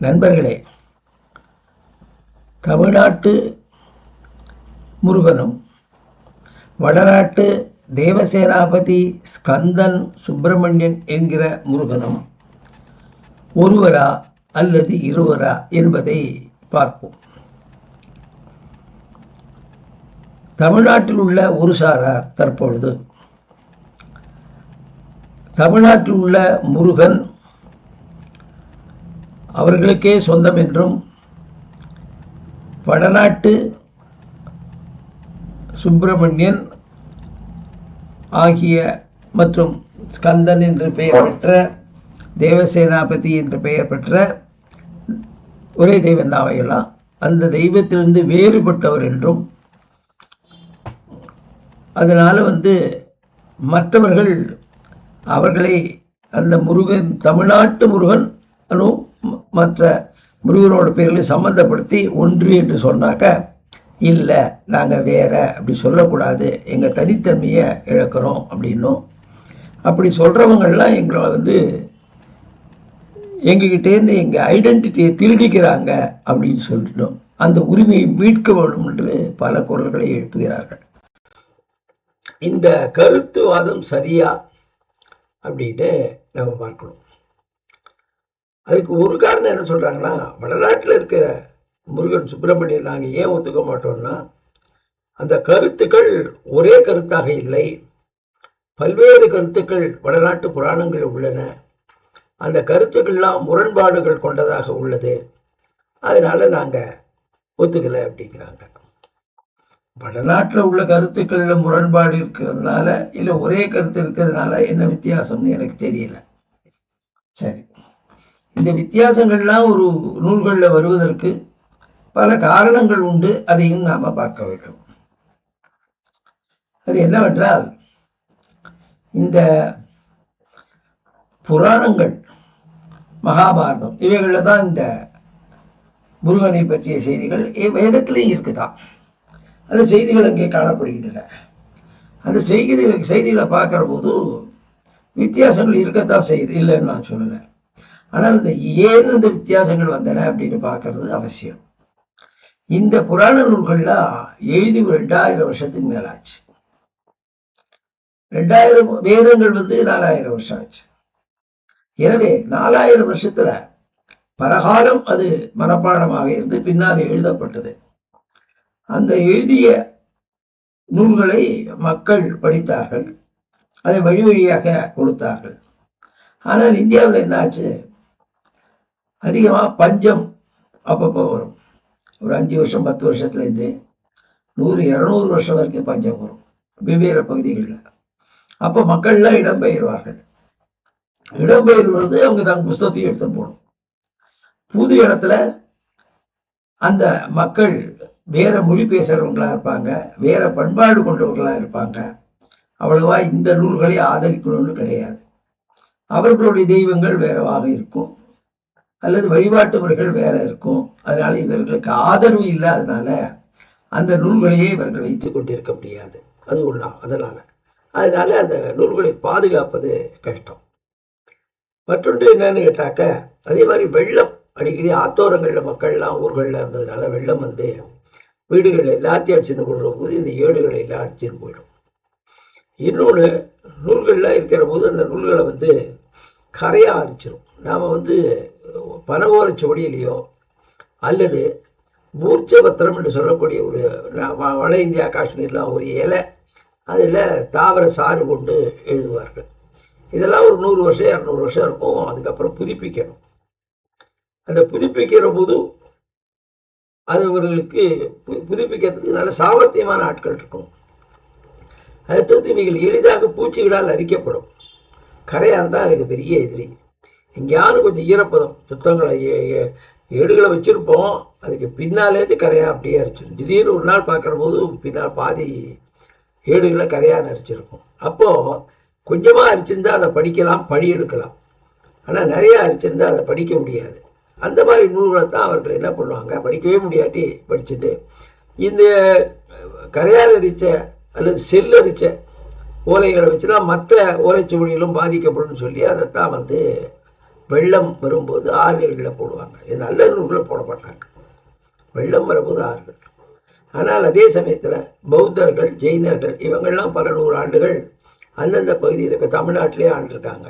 நண்பர்களே, தமிழ்நாட்டு முருகனும் வடநாட்டு தேவசேனாபதி ஸ்கந்தன் சுப்பிரமணியன் என்கிற முருகனும் ஒருவரா அல்லது இருவரா என்பதை பார்ப்போம். தமிழ்நாட்டில் உள்ள ஒரு சாரார் தற்பொழுது தமிழ்நாட்டில் உள்ள முருகன் அவர்களுக்கே சொந்தம் என்றும், வடநாட்டு சுப்பிரமணியன் ஆகிய மற்றும் ஸ்கந்தன் என்று பெயர் பெற்ற தேவசேனாபதி என்று பெயர் பெற்ற ஒரே தெய்வம் தான் அவையெல்லாம், அந்த தெய்வத்திலிருந்து வேறுபட்டவர் என்றும், அதனால மற்றவர்கள் அவர்களை அந்த முருகன் தமிழ்நாட்டு முருகன் மற்ற முருகனோட பேர்களை சம்பந்தப்படுத்தி ஒன்று என்று சொன்னாக்க, இல்லை நாங்கள் வேற அப்படி சொல்லக்கூடாது, எங்கள் தனித்தன்மையை இழக்கிறோம் அப்படின்னும், அப்படி சொல்கிறவங்கள்லாம் எங்களை எங்ககிட்டேருந்து எங்கள் ஐடென்டிட்டியை திருடிக்கிறாங்க அப்படின்னு சொல்லிட்டோம். அந்த உரிமையை மீட்க வேண்டும் என்று பல குரல்களை எழுப்புகிறார்கள். இந்த கருத்துவாதம் சரியா அப்படின்னு நம்ம பார்க்கணும். அதுக்கு ஒரு காரணம் என்ன சொல்றாங்கன்னா, வடநாட்டில் இருக்கிற முருகன் சுப்பிரமணியன் நாங்கள் ஏன் ஒத்துக்க மாட்டோம்னா, அந்த கருத்துக்கள் ஒரே கருத்தாக இல்லை, பல்வேறு கருத்துக்கள் வடநாட்டு புராணங்கள் உள்ளன, அந்த கருத்துக்கள்லாம் முரண்பாடுகள் கொண்டதாக உள்ளது, அதனால நாங்கள் ஒத்துக்கலை அப்படிங்கிறாங்க. வடநாட்டில் உள்ள கருத்துக்கள்ல முரண்பாடு இருக்கிறதுனால இல்லை ஒரே கருத்து இருக்கிறதுனால என்ன வித்தியாசம்னு எனக்கு தெரியல. சரி, இந்த வித்தியாசங்கள்லாம் ஒரு நூல்களில் வருவதற்கு பல காரணங்கள் உண்டு, அதையும் நாம பார்க்க வேண்டும். அது என்னவென்றால், இந்த புராணங்கள் மகாபாரதம் இவைகளில் தான் இந்த முருகனை பற்றிய செய்திகள் வேதத்திலையும் இருக்குதான். அந்த செய்திகள் அங்கே காணப்படுகின்றன. அந்த செய்திகளை பார்க்கிற போது வித்தியாசங்கள் இருக்கத்தான் செய்யுது, இல்லைன்னு நான் சொல்லலை. ஆனால் ஏன் இந்த வித்தியாசங்கள் வந்தன அப்படின்னு பார்க்கறது அவசியம். இந்த புராண நூல்கள்லாம் எழுதி 2000 வருஷத்துக்கு மேலாச்சு. 2000 வேதங்கள் 4000 வருஷம் ஆச்சு. எனவே 4000 வருஷத்துல பலகாலம் அது மனப்பாடமாக இருந்து பின்னால் எழுதப்பட்டது. அந்த எழுதிய நூல்களை மக்கள் படித்தார்கள், அதை வழி வழியாக கொடுத்தார்கள். ஆனால் இந்தியாவில் என்ன ஆச்சு, அதிகமாக பஞ்சம் அப்பப்போ வரும். ஒரு 5 வருஷம் 10 வருஷத்துலேருந்து 100-200 வருஷம் வரைக்கும் பஞ்சம் வரும் வெவ்வேறு பகுதிகளில். அப்போ மக்கள்லாம் இடம்பெயர்வார்கள். இடம்பெயர்வது அவங்க தங்க புஸ்தகத்தையும் எடுத்து போகணும். புது இடத்துல அந்த மக்கள் வேற மொழி பேசுறவங்களா இருப்பாங்க, வேற பண்பாடு கொண்டவர்களா இருப்பாங்க. அவ்வளவா இந்த நூல்களை ஆதரிக்கணும்னு கிடையாது. அவர்களுடைய தெய்வங்கள் வேறவாக இருக்கும், அல்லது வழிபாட்டு முறைகள் வேற இருக்கும். அதனால இவர்களுக்கு ஆதரவு இல்லாதனால அந்த நூல்களையே இவர்கள் வைத்துக் கொண்டிருக்க முடியாது. அது ஒன்றா. அதனால அந்த நூல்களை பாதுகாப்பது கஷ்டம். மற்றொன்று என்னன்னு கேட்டாக்க, அதே மாதிரி வெள்ளம் அடிக்கடி ஆத்தோரங்களில் மக்கள்லாம் ஊர்களில் இருந்ததுனால வெள்ளம் வீடுகள் எல்லாத்தையும் அடிச்சுன்னு போடுற போது இந்த ஏடுகளை எல்லாம் அடிச்சுன்னு போயிடும். இன்னொன்று, நூல்கள்லாம் இருக்கிற போது அந்த நூல்களை கரையாக அரிச்சிடும். நாம் பனவோலைச்சுவடியிலையோ அல்லது பூர்ச்சபத்திரம் என்று சொல்லக்கூடிய ஒரு வட இந்தியா காஷ்மீர்லாம் ஒரு இலை, அதில் தாவர சாறு கொண்டு எழுதுவார்கள். இதெல்லாம் ஒரு 100 வருஷம் 200 வருஷம் இருக்கும். அதுக்கப்புறம் புதுப்பிக்கணும். அந்த புதுப்பிக்கிற போது அது அவர்களுக்கு புதுப்பிக்கிறதுக்கு நல்ல சாமர்த்தியமான ஆட்கள் இருக்கும். அதை தவிர்த்து இவைகள் எளிதாக பூச்சிகளால் அரிக்கப்படும். கரையாக இருந்தால் அதுக்கு பெரிய எதிரி. எங்கேயாவது கொஞ்சம் ஈரப்பதம் சுத்தங்களை ஏடுகளை வச்சிருப்போம், அதுக்கு பின்னாலேருந்து கரையாக அப்படியே அரிச்சிடும். திடீர்னு ஒரு நாள் பார்க்குற போது பின்னால் பாதி ஏடுகளை கரையாக அரிச்சிருக்கும். அப்போது கொஞ்சமாக அரிச்சிருந்தால் அதை படிக்கலாம், படி எடுக்கலாம். ஆனால் நிறையா அரிச்சிருந்தால் அதை படிக்க முடியாது. அந்த மாதிரி நூல்களை தான் அவர்கள் என்ன பண்ணுவாங்க, படிக்கவே முடியாட்டி படிச்சுட்டு இந்த கரையால் அரிச்ச அல்லது செல்லரிச்ச ஓலைகளை வச்சுதான் மற்ற ஓலைச்சுவடிகளும் பாதிக்கப்படும் சொல்லி அதைத்தான் வெள்ளம் வரும்போது ஆறுகளில் போடுவாங்க. இது நல்ல நூல்களை போட மாட்டாங்க. வெள்ளம் வரும்போது ஆறுகள். ஆனால் அதே சமயத்தில் பௌத்தர்கள், ஜெயினர்கள் இவங்கெல்லாம் பல 100 ஆண்டுகள் அந்தந்த பகுதியில் இப்போ தமிழ்நாட்டிலே ஆண்டிருக்காங்க.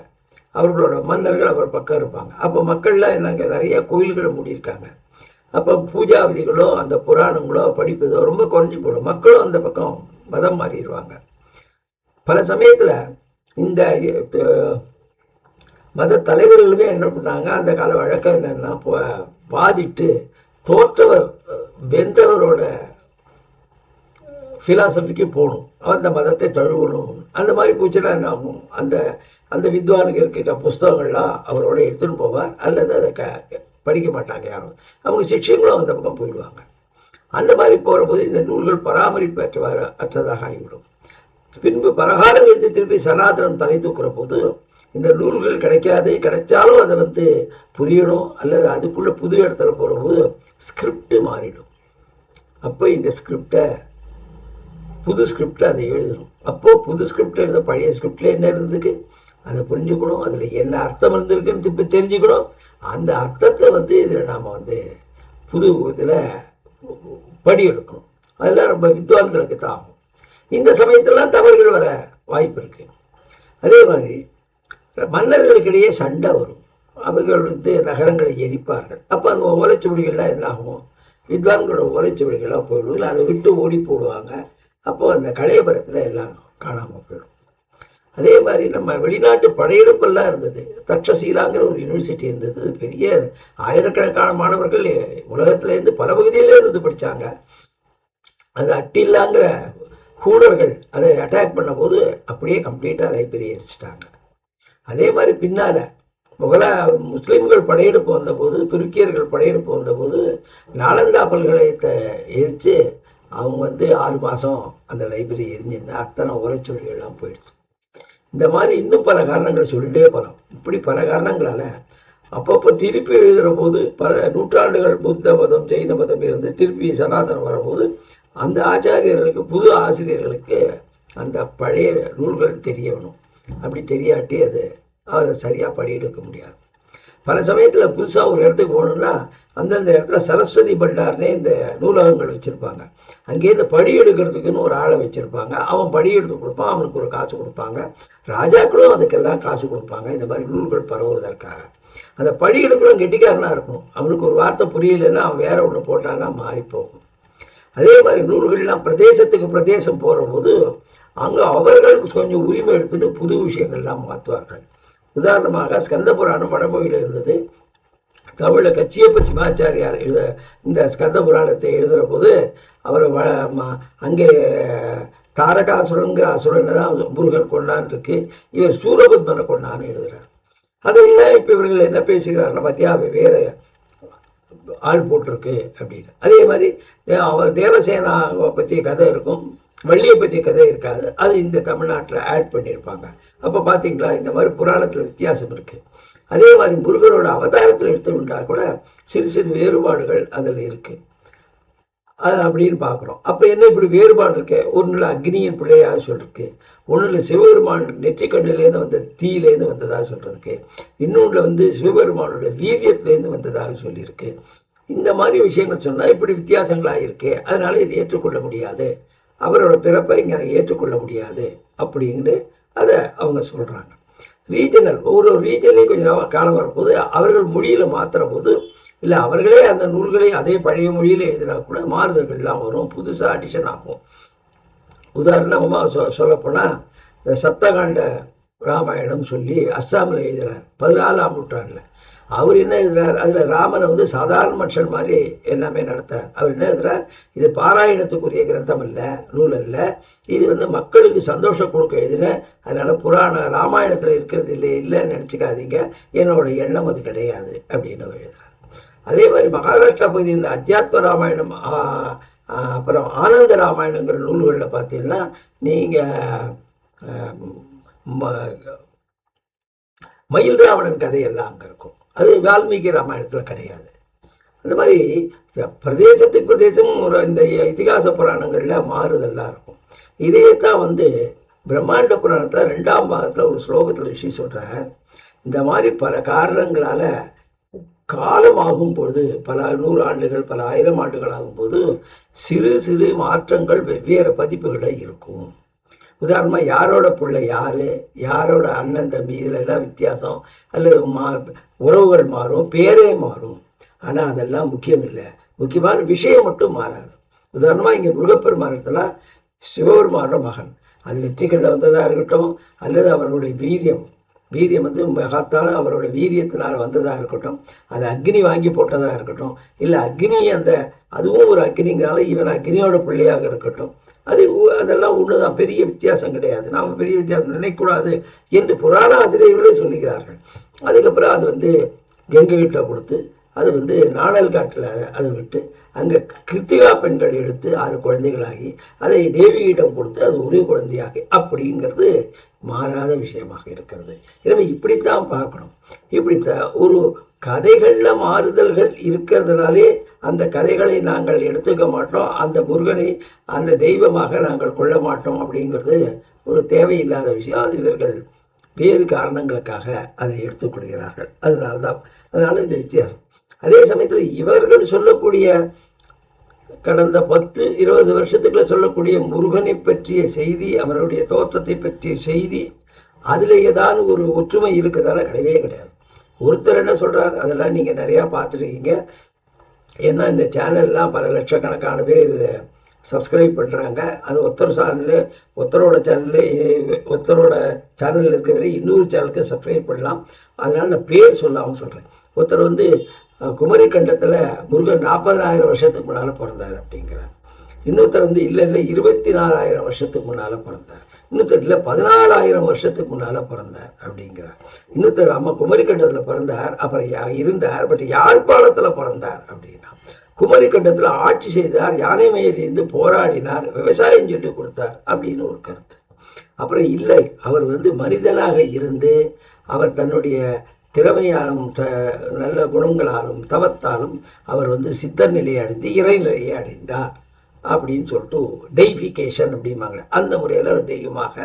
அவர்களோட மன்னர்கள் அவர் பக்கம் இருப்பாங்க. அப்போ மக்கள்லாம் என்னங்க நிறைய கோயில்களை மூடியிருக்காங்க. அப்போ பூஜா விதிகளோ அந்த புராணங்களோ படிப்பதோ ரொம்ப குறைஞ்சி போடும். மக்களும் அந்த பக்கம் மதம் மாறிடுவாங்க. பல சமயத்தில் இந்த மத தலைவர்களுமே என்ன பண்ணாங்க, அந்த கால வழக்கம் என்னன்னா வாதிட்டு தோற்றவர் வென்றவரோட ஃபிலாசபிக்கு போகணும், அந்த மதத்தை தழுவணும். அந்த மாதிரி போச்சுன்னா என்ன ஆகும், அந்த அந்த வித்வானுக்கு இருக்கின்ற புஸ்தகங்கள்லாம் அவரோட எடுத்துன்னு போவார், அல்லது அதை படிக்க மாட்டாங்க யாரும். அவங்க சிஷ்யங்களும் அந்த பக்கம் போயிடுவாங்க. அந்த மாதிரி போகிற போது இந்த நூல்கள் பராமரிப்பு அற்றதாக ஆகிவிடும். பின்பு பரகாலம் எடுத்து திருப்பி சனாதனம் தலை தூக்குற போது இந்த நூல்கள் கிடைக்காது. கிடைச்சாலும் அதை புரியணும், அல்லது அதுக்குள்ள புது இடத்துல போகிற போது ஸ்கிரிப்ட் மாறிடும். அப்போ இந்த ஸ்கிரிப்டை புது ஸ்கிரிப்டில் அதை எழுதணும். அப்போது புது ஸ்கிரிப்ட் எழுத பழைய ஸ்கிரிப்டில் என்ன இருந்திருக்கு அதை புரிஞ்சுக்கணும், அதில் என்ன அர்த்தம் இருந்திருக்குன்னு இப்போ தெரிஞ்சுக்கணும். அந்த அர்த்தத்தை இதில் நாம் புது இதில் படி எடுக்கணும். அதெல்லாம் ரொம்ப வித்வான்களுக்கு தான் ஆகும். இந்த சமயத்திலாம் தவறுகள் வர வாய்ப்பு இருக்குது. அதே மாதிரி மன்னர்களுக்கிடையே சண்டை வரும். அவர்கள் நகரங்களை எரிப்பார்கள். அப்போ அது ஓலைச்சுவடிகள்லாம் என்ன ஆகும், வித்வான்களோட ஓலைச்சுவடிகள்லாம் போயிடும், இல்லை அதை விட்டு ஓடி போடுவாங்க. அப்போது அந்த கலையபுரத்தில் எல்லாம் காணாமல் போயிடும். அதே மாதிரி நம்ம வெளிநாட்டு படையெடுப்பெல்லாம் இருந்தது. தட்சசீலாங்கிற ஒரு யூனிவர்சிட்டி இருந்தது. பெரிய ஆயிரக்கணக்கான மாணவர்கள் உலகத்திலேருந்து பல பகுதியிலே இருந்து படித்தாங்க. அந்த அட்டில்லாங்கிற ஹூனர்கள் அதை அட்டாக் பண்ண போது அப்படியே கம்ப்ளீட்டாக லைப்ரரி அடிச்சிட்டாங்க. அதே மாதிரி பின்னால் முஸ்லீம்கள் படையெடுப்பு வந்தபோது, துருக்கியர்கள் படையெடுப்பு வந்தபோது நாலந்தா பல்கலைக்கழகத்தை எரித்து அவங்க 6 மாதம் அந்த லைப்ரரி எரிஞ்சிருந்தா அத்தனை உரைச்சுவடிகள்லாம் போயிடுச்சு. இந்த மாதிரி இன்னும் பல காரணங்களை சொல்லிட்டே போகலாம். இப்படி பல காரணங்களால் அப்பப்போ திருப்பி எழுதுகிற போது பல நூற்றாண்டுகள் புத்த மதம், ஜெயின மதம் இருந்து திருப்பி சனாதனம் வரும்போது அந்த ஆச்சாரியர்களுக்கு, புது ஆசிரியர்களுக்கு அந்த பழைய நூல்கள் தெரியணும். அப்படி தெரியாட்டி அதை சரியாக படியெடுக்க முடியாது. பல சமயத்தில் புதுசாக ஒரு இடத்துக்கு போகணுன்னா அந்தந்த இடத்துல சரஸ்வதி பண்டார்னே இந்த நூலகங்கள் வச்சுருப்பாங்க. அங்கேருந்து படி எடுக்கிறதுக்குன்னு ஒரு ஆளை வச்சுருப்பாங்க. அவன் படி எடுத்து கொடுப்பான், அவனுக்கு ஒரு காசு கொடுப்பாங்க. ராஜாக்களும் அதுக்கெல்லாம் காசு கொடுப்பாங்க, இந்த மாதிரி நூல்கள் பரவுவதற்காக. அந்த படி எடுக்கிறவன் கெட்டிக்காரனாக இருக்கும். அவனுக்கு ஒரு வார்த்தை புரியலைன்னா அவன் வேற ஒன்று போட்டான்னா மாறி போகும். அதே மாதிரி நூல்கள்லாம் பிரதேசத்துக்கு பிரதேசம் போகிற போது அங்கே அவர்களுக்கு கொஞ்சம் உரிமை எடுத்துட்டு புது விஷயங்கள்லாம் மாற்றுவார்கள். உதாரணமாக ஸ்கந்த புராணம் வடமொழியில் இருந்தது. தமிழில் கச்சியப்ப சிவாச்சாரியார் இந்த ஸ்கந்த புராணத்தை எழுதுகிற போது அவர் அங்கே தாரகாசுரங்கிற அசுரனை தான் முருகன் கொண்டான் இருக்கு, இவர் சூரபத்மனை கொண்டான்னு எழுதுகிறார். அதெல்லாம் இப்போ இவர்கள் என்ன பேசுகிறாருன்னா பார்த்தியா வேற ஆள் போட்டிருக்கு அப்படின்னு. அதே மாதிரி அவர் தேவசேனாவை பற்றிய கதை இருக்கும், வள்ளியை பற்றிய கதை இருக்காது. அது இந்த தமிழ்நாட்டில் ஆட் பண்ணியிருப்பாங்க. அப்போ பார்த்தீங்களா இந்த மாதிரி புராணத்தில் வித்தியாசம் இருக்குது. அதே மாதிரி முருகனோட அவதாரத்தில் எடுத்துக்கிட்டா கூட சிறு சிறு வேறுபாடுகள் அதில் இருக்குது அப்படின்னு பார்க்குறோம். அப்போ என்ன இப்படி வேறுபாடு இருக்கு? ஒன்றில் அக்னியின் பிள்ளையாக சொல்லிருக்கு, ஒன்றில் சிவபெருமான் நெற்றிக்கண்ணிலேருந்து வந்த தீயிலேருந்து வந்ததாக சொல்கிறதுக்கு, இன்னொன்றில் சிவபெருமானோட வீரியத்திலேருந்து வந்ததாக சொல்லியிருக்கு. இந்த மாதிரி விஷயங்கள் சொன்னால் இப்படி வித்தியாசங்களாக இருக்கு, அதனால இதை ஏற்றுக்கொள்ள முடியாது, அவரோட பிறப்பை இங்கே ஏற்றுக்கொள்ள முடியாது அப்படின்னு அதை அவங்க சொல்கிறாங்க. ரீஜனல் ஒவ்வொரு ரீஜன்லையும் கொஞ்சம் காலம் வரும்போது அவர்கள் மொழியில் மாற்றுற போது, இல்லை அவர்களே அந்த நூல்களை அதே பழைய மொழியில் எழுதினா கூட மாறுதல்கள்லாம் வரும், புதுசாக அடிஷன் ஆகும். உதாரணமாக சொல்லப்போனால் இந்த சப்தகாண்ட ராமாயணம் சொல்லி அஸ்ஸாமில் எழுதுகிறார் 14ஆம் நூற்றாண்டில். அவர் என்ன எழுதுறார், அதில் ராமனை சாதாரண மனுஷன் மாதிரி எல்லாமே நடத்தார். அவர் என்ன எழுதுறார், இது பாராயணத்துக்குரிய கிரந்தம் இல்லை, நூல் அல்ல, இது மக்களுக்கு சந்தோஷம் கொடுக்க எழுதின, அதனால புராண ராமாயணத்தில் இருக்கிறது இல்லைன்னு நினச்சிக்காதீங்க, என்னோட எண்ணம் அது கிடையாது அப்படின்னு அவர் எழுதுறார். அதே மாதிரி மகாராஷ்டிரா பகுதியில் அத்தியாத்ம ராமாயணம், அப்புறம் ஆனந்த ராமாயணங்கிற நூல்களில் பார்த்தீங்கன்னா நீங்கள் மயில் ராவணன் கதையெல்லாம் அங்கே இருக்கும். அது வால்மீகி ராமாயணத்தில் கிடையாது. அந்த மாதிரி பிரதேசத்துக்கு பிரதேசம் ஒரு இந்த இதிகாச புராணங்களில் மாறுதெல்லாம் இருக்கும். இதையே தான் பிரம்மாண்ட புராணத்தில் 2ஆம் பாகத்தில் ஒரு ஸ்லோகத்தில் ரிஷி சொல்கிறார், இந்த மாதிரி பல காரணங்களால காலம் ஆகும் பொழுது பல 100 ஆண்டுகள் பல 1000 ஆண்டுகள் ஆகும்போது சிறு சிறு மாற்றங்கள் வெவ்வேறு பதிப்புகளில் இருக்கும். உதாரணமா யாரோட பிள்ளை யாரு, யாரோட அண்ணன் தம்பி, இதுல எல்லாம் வித்தியாசம் அல்லது உறவுகள் மாறும், பேரே மாறும். ஆனா அதெல்லாம் முக்கியம் இல்லை. முக்கியமான விஷயம் மட்டும் மாறாது. உதாரணமா இங்க முருகப்பெருமானத்துல சிவபெருமானோட மகன், அது நெற்றிக்கல்ல வந்ததா இருக்கட்டும் அல்லது அவர்களுடைய வீரியம் வந்து மகத்தான அவரோட வீரியத்தினால வந்ததா இருக்கட்டும், அது அக்னி வாங்கி போட்டதா இருக்கட்டும், இல்லை அக்னி அதுவும் ஒரு அக்னிங்கிறால இவன் அக்னியோட பிள்ளையாக இருக்கட்டும், அதெல்லாம் ஒண்ணுதான், பெரிய வித்தியாசம் கிடையாது. நாம பெரிய வித்தியாசம் நினைக்கக்கூடாது என்று புராண ஆசிரியர்களே சொல்லுகிறார்கள். அதுக்கப்புறம் அது வந்து கங்கை கிட்ட கொடுத்து அது நாணல் காட்டில் அதை விட்டு அங்கே கிருத்திகா பெண்கள் எடுத்து 6 குழந்தைகளாகி அதை தேவியிடம் கொடுத்து அது ஒரு குழந்தையாகி அப்படிங்கிறது மாறாத விஷயமாக இருக்கிறது. எனவே இப்படித்தான் பார்க்கணும். இப்படித்தான் ஒரு கதைகள்ல மாறுதல்கள் இருக்கிறதுனாலே அந்த கதைகளை நாங்கள் எடுத்துக்க மாட்டோம், அந்த முருகனை அந்த தெய்வமாக நாங்கள் கொள்ள மாட்டோம் அப்படிங்கிறது ஒரு தேவையில்லாத விஷயம். அது இவர்கள் வேறு காரணங்களுக்காக அதை எடுத்துக்கொள்கிறார்கள். அதனால இந்த வித்தியாசம். அதே சமயத்தில் இவர்கள் சொல்லக்கூடிய கடந்த 10-20 வருஷத்துக்குள்ள சொல்லக்கூடிய முருகனை பற்றிய செய்தி, அவருடைய தோற்றத்தை பற்றிய செய்தி, அதுல ஏதாவது ஒரு ஒற்றுமை இருக்குதான? கிடையவே கிடையாது. ஒருத்தர் என்ன சொல்றார், அதெல்லாம் நீங்க நிறைய பார்த்துருக்கீங்க. ஏன்னா இந்த சேனல்லாம் பல லட்சக்கணக்கான பேர் சப்ஸ்கிரைப் பண்ணுறாங்க. அது ஒருத்தரோட சேனலில் இருக்கிறவரை இன்னொரு சேனலுக்கு சப்ஸ்கிரைப் பண்ணலாம். அதனால நான் பேர் சொல்லாமல் சொல்கிறேன். ஒருத்தர் குமரி கண்டத்தில் முருகன் 40,000 வருஷத்துக்கு முன்னால் பிறந்தார் அப்படிங்கிறார். இன்னொருத்தர் இல்லை 24,000 வருஷத்துக்கு முன்னால் பிறந்தார். இன்னொருத்தர் இல்லை 14,000 வருஷத்துக்கு முன்னால் பிறந்தார் அப்படிங்கிறார். இன்னொருத்தர் அம்மா குமரி கண்டத்தில் பிறந்தார், அப்புறம் இருந்தார், பட் யாழ்ப்பாணத்தில் பிறந்தார் அப்படின்னா. குமரி கண்டத்தில் ஆட்சி செய்தார், யானை மேலிருந்து போராடினார், விவசாயம் சொல்லி கொடுத்தார் அப்படின்னு ஒரு கருத்து. அப்புறம் இல்லை, அவர் மனிதனாக இருந்து அவர் தன்னுடைய திறமையாலும் நல்ல குணங்களாலும் தவத்தாலும் அவர் சித்தர் நிலையை அடைந்து இறைநிலையை அடைந்தார் அப்படின்னு சொல்லிட்டு டெய்ஃபிகேஷன் அப்படிம்பாங்க. அந்த முறையில் அவர் தெய்வமாக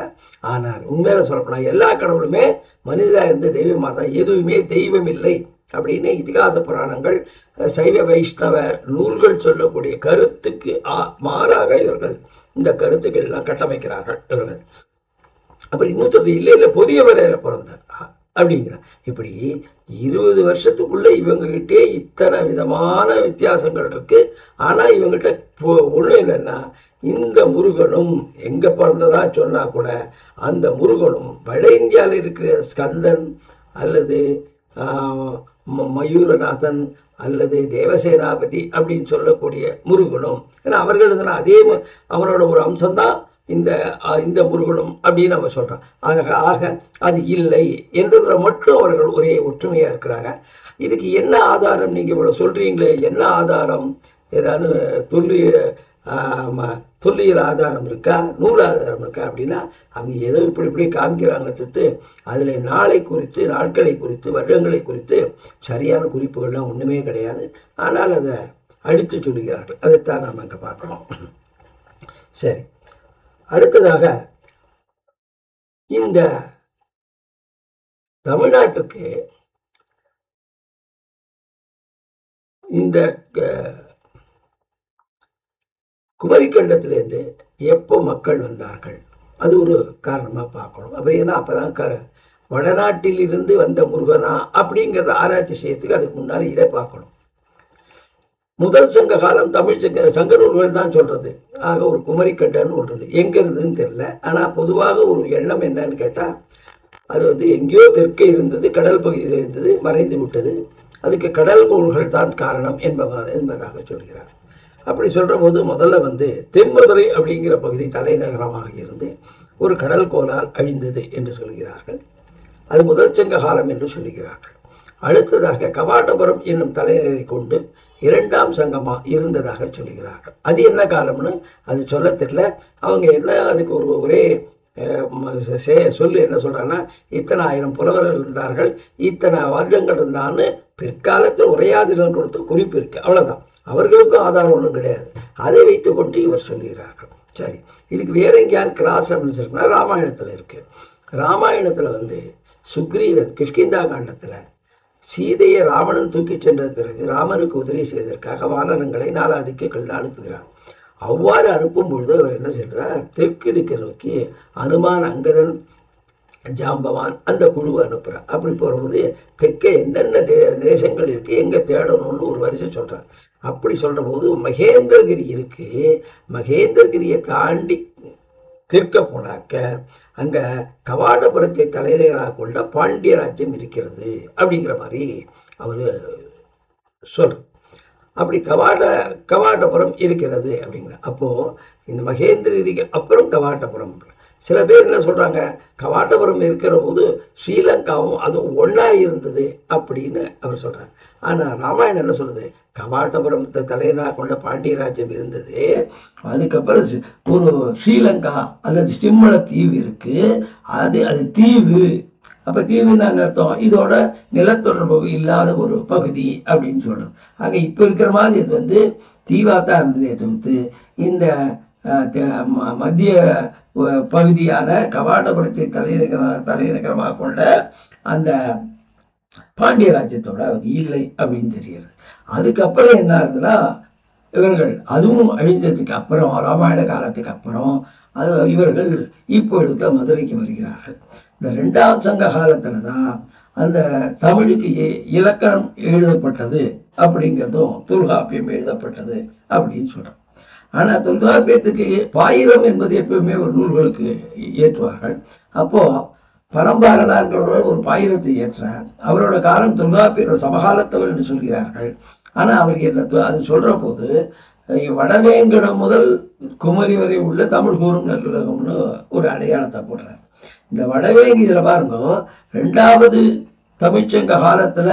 ஆனார். உண்மையில சொல்லப்போனால் எல்லா கடவுளுமே மனிதராக இருந்த தெய்வமாக தான், எதுவுமே தெய்வம் இல்லை அப்படின்னு இதிகாச புராணங்கள் சைவ வைஷ்ணவ நூல்கள் சொல்லக்கூடிய கருத்துக்கு மாறாக இவர்கள் இந்த கருத்துக்கள் எல்லாம் கட்டமைக்கிறார்கள் இவர்கள். அப்புறம் இன்னொரு இல்லை புதிய வரையில பிறந்தார் அப்படிங்கிறார். இப்படி 20 வருஷத்துக்குள்ள இவங்ககிட்டே இத்தனை விதமான வித்தியாசங்கள் இருக்கு. ஆனா இவங்கிட்ட ஒண்ணு என்னன்னா, இந்த முருகனும் எங்க பிறந்ததா சொன்னா கூட அந்த முருகனும் வட இந்தியாவில் இருக்கிற ஸ்கந்தன் அல்லது மயூரநாதன் அல்லது தேவசேனாபதி அப்படின்னு சொல்லக்கூடிய முருகனும், ஏன்னா அவர்கள் அதே அவரோட ஒரு அம்சம்தான் இந்த முருகனும் அப்படின்னு நம்ம சொல்றோம். ஆக அது இல்லை என்றதுல மட்டும் அவர்கள் ஒரே ஒற்றுமையா இருக்கிறாங்க. இதுக்கு என்ன ஆதாரம்? நீங்க இவ்வளவு சொல்றீங்களே, என்ன ஆதாரம்? ஏதாவது தொல்லியல் ஆதாரம் இருக்கா, நூல் ஆதாரம் இருக்கா அப்படின்னா அவங்க ஏதோ இப்படி காமிக்கிறாங்களே தவிர்த்து அதுல நாட்களை குறித்து வருடங்களை குறித்து சரியான குறிப்புகள்லாம் ஒண்ணுமே கிடையாது. ஆனால் அதை அடித்து சொல்லுகிறார்கள். அதைத்தான் நாம் இங்க பார்க்கிறோம். சரி, அடுத்ததாக இந்த தமிழ்நாட்டுக்கு இந்த குமரிக்கண்டத்திலேருந்து எப்போ மக்கள் வந்தார்கள், அது ஒரு காரணமா பார்க்கணும். அப்புறம் ஏன்னா அப்பதான் வடநாட்டில் இருந்து வந்த முருகனா அப்படிங்கிறத ஆராய்ச்சி செய்யறதுக்கு அதுக்கு முன்னாடி இதை பார்க்கணும். முதல் சங்க காலம் தமிழ் சங்க நூல்கள் தான் சொல்றது. ஆக ஒரு குமரிக்கண்டன்னு ஒன்றது எங்க இருந்ததுன்னு தெரியல. ஆனா பொதுவாக ஒரு எண்ணம் என்னன்னு கேட்டா, அது எங்கேயோ தெற்கே இருந்தது, கடல் பகுதியில் இருந்தது, மறைந்து விட்டது, அதுக்கு கடல் கோள்கள் தான் காரணம் என்பதாக சொல்கிறார். அப்படி சொல்ற போது முதல்ல தென்மதுரை அப்படிங்கிற பகுதி தலைநகரமாக இருந்து ஒரு கடல் கோளால் அழிந்தது என்று சொல்கிறார்கள். அது முதல் சங்க காலம் என்று சொல்லுகிறார்கள். அடுத்ததாக கவாடபுரம் என்னும் தலைநகரை கொண்டு 2ஆம் சங்கமா இருந்ததாக சொல்லுகிறார்கள். அது என்ன காலம்னு அது சொல்ல தெரியல. அவங்க என்ன அதுக்கு ஒரே சொல்லு என்ன சொல்றாங்கன்னா, இத்தனை 1000 புலவர்கள் இருந்தார்கள், இத்தனை வருடங்கள் இருந்தான்னு பிற்காலத்தில் உரையாசிரியர் கொடுத்த குறிப்பு இருக்கு, அவ்வளவுதான். அவர்களுக்கும் ஆதாரம் ஒன்றும் கிடையாது. அதை வைத்துக் கொண்டு இவர் சொல்லுகிறார்கள். சரி, இதுக்கு வேற எங்கேயாவது கிராஸ் அப்படின்னு ராமாயணத்துல இருக்கு. ராமாயணத்துல சுக்ரீவன் கிஷ்கிந்தா காண்டத்துல சீதையை ராவணன் தூக்கி சென்ற பிறகு ராமனுக்கு உதவி செய்வதற்காக வானரங்களை 4 திக்குகள் அனுப்புகிறார். அவ்வாறு அனுப்பும் பொழுது அவர் என்ன சொல்றார், தெற்கு திக்கு நோக்கி அனுமான், அங்கதன், ஜாம்பவான் அந்த குழுவை அனுப்புறார். அப்படி போகும்போது தெற்கே என்னென்ன தேசங்கள் இருக்கு, எங்க தேடணும்னு ஒரு வரிசை சொல்றார். அப்படி சொல்ற போது மகேந்திரகிரி இருக்கு. மகேந்திரகிரியை தாண்டி தெற்க போனாக்க அங்க கவாடபுரத்தை தலைநகராக கொண்ட பாண்டிய ராஜ்யம் இருக்கிறது அப்படிங்கிற மாதிரி அவரு சொல்ற. அப்படி கவாடபுரம் இருக்கிறது அப்படிங்கிற. அப்போ இந்த மகேந்திரகிரிக்கு அப்புறம் கவாடபுரம். சில பேர் என்ன சொல்றாங்க, கவாடபுரம் இருக்கிற போது ஸ்ரீலங்காவும் அதுவும் ஒன்னா இருந்தது அப்படின்னு அவர் சொல்றாரு. ஆனா ராமாயணம் என்ன சொல்லுது, கவாடபுரத்தை தலைநகராக கொண்ட பாண்டிய ராஜ்யம் இருந்தது, அதுக்கப்புறம் ஒரு ஸ்ரீலங்கா அல்லது சிம்மள தீவு இருக்கு, அது தீவு. அப்ப தீவுன்னு அர்த்தம் இதோட நிலத்தொடர்பு இல்லாத ஒரு பகுதி அப்படின்னு சொல்றது. ஆக இப்ப இருக்கிற மாதிரி இது தீவாத்தான் இருந்ததே தவிர்த்து இந்த மத்திய பகுதியான கவாடபுரத்தை தலைநகரமாக கொண்ட அந்த பாண்டிய ராஜ்யத்தோட இல்லை அப்படின்னு தெரிகிறது. அதுக்கப்புறம் என்ன ஆகுதுன்னா, இவர்கள் அதுவும் அழிஞ்சதுக்கு அப்புறம் ராமாயண காலத்துக்கு அப்புறம் இவர்கள் இப்பொழுது மதுரைக்கு வருகிறார்கள். இந்த 2ஆம் சங்க காலத்துல தான் அந்த தமிழுக்கு இலக்கணம் எழுதப்பட்டது அப்படிங்கிறதும் தொல்காப்பியம் எழுதப்பட்டது அப்படின்னு சொல்றோம். ஆனா தொல்காப்பியத்துக்கு பாயிரம் என்பது எப்பவுமே ஒரு நூல்களுக்கு ஏற்றுவார்கள். அப்போ பரம்பாரனார் ஒரு பாயிரத்தை ஏற்றார். அவரோட காலம் தொல்காப்பியரோட சமகாலத்தவர் என்று சொல்கிறார்கள். ஆனா அவருக்கு என்ன அது சொல்ற போது வடவேங்கடம் முதல் குமரி வரை உள்ள தமிழ் கூறும் நல்லுலகம்னு ஒரு அடையாளத்தை போடுறார். இந்த வடவேங்கி இதுல பாருங்க, 2வது தமிழ்ச்சங்க காலத்துல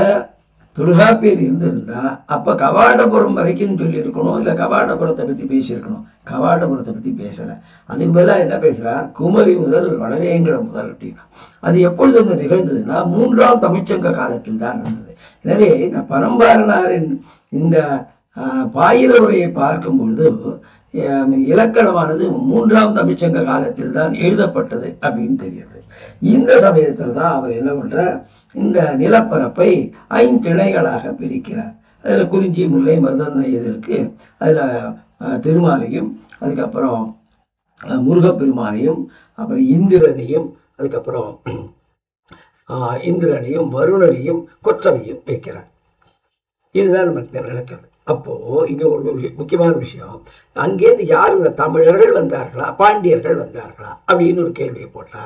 தொல்காப்பியர் இருந்திருந்தா அப்ப கவாடபுரம் வரைக்கும் சொல்லி இருக்கணும், இல்ல கவாடபுரத்தை பத்தி பேசியிருக்கணும். கவாடபுரத்தை பத்தி பேசல. அதுக்கு பதிலாக என்ன பேசுறார், குமரி முதல் வடவேங்கடம் முதல் அப்படின்னா. அது எப்பொழுது நிகழ்ந்ததுன்னா 3ஆம் தமிழ்ச்சங்க காலத்தில் தான் இருந்தது. எனவே இந்த பரம்பாரனாரின் இந்த பாயிர உரையை பார்க்கும் பொழுது இலக்கணமானது 3ஆம் தமிழ்ச்சங்க காலத்தில் தான் எழுதப்பட்டது அப்படின்னு தெரிகிறது. இந்த சமயத்தில் தான் அவர் என்ன பண்றார், இந்த நிலப்பரப்பை 5 திணைகளாக பிரிக்கிறார். அதுல குறிஞ்சி, முல்லை, மருதம் இருக்கு. அதுல திருமாலையும், அதுக்கப்புறம் முருகப்பெருமானையும், அப்புறம் இந்திரனையும், அதுக்கப்புறம் இந்திரனையும், வருணனையும், கொற்றவையும் வைக்கிறார். இதுதான் நமக்கு நடக்கிறது. அப்போ இங்க ஒரு முக்கியமான விஷயம், அங்கேருந்து யார் தமிழர்கள் வந்தார்களா, பாண்டியர்கள் வந்தார்களா அப்படின்னு ஒரு கேள்வியை போட்டா,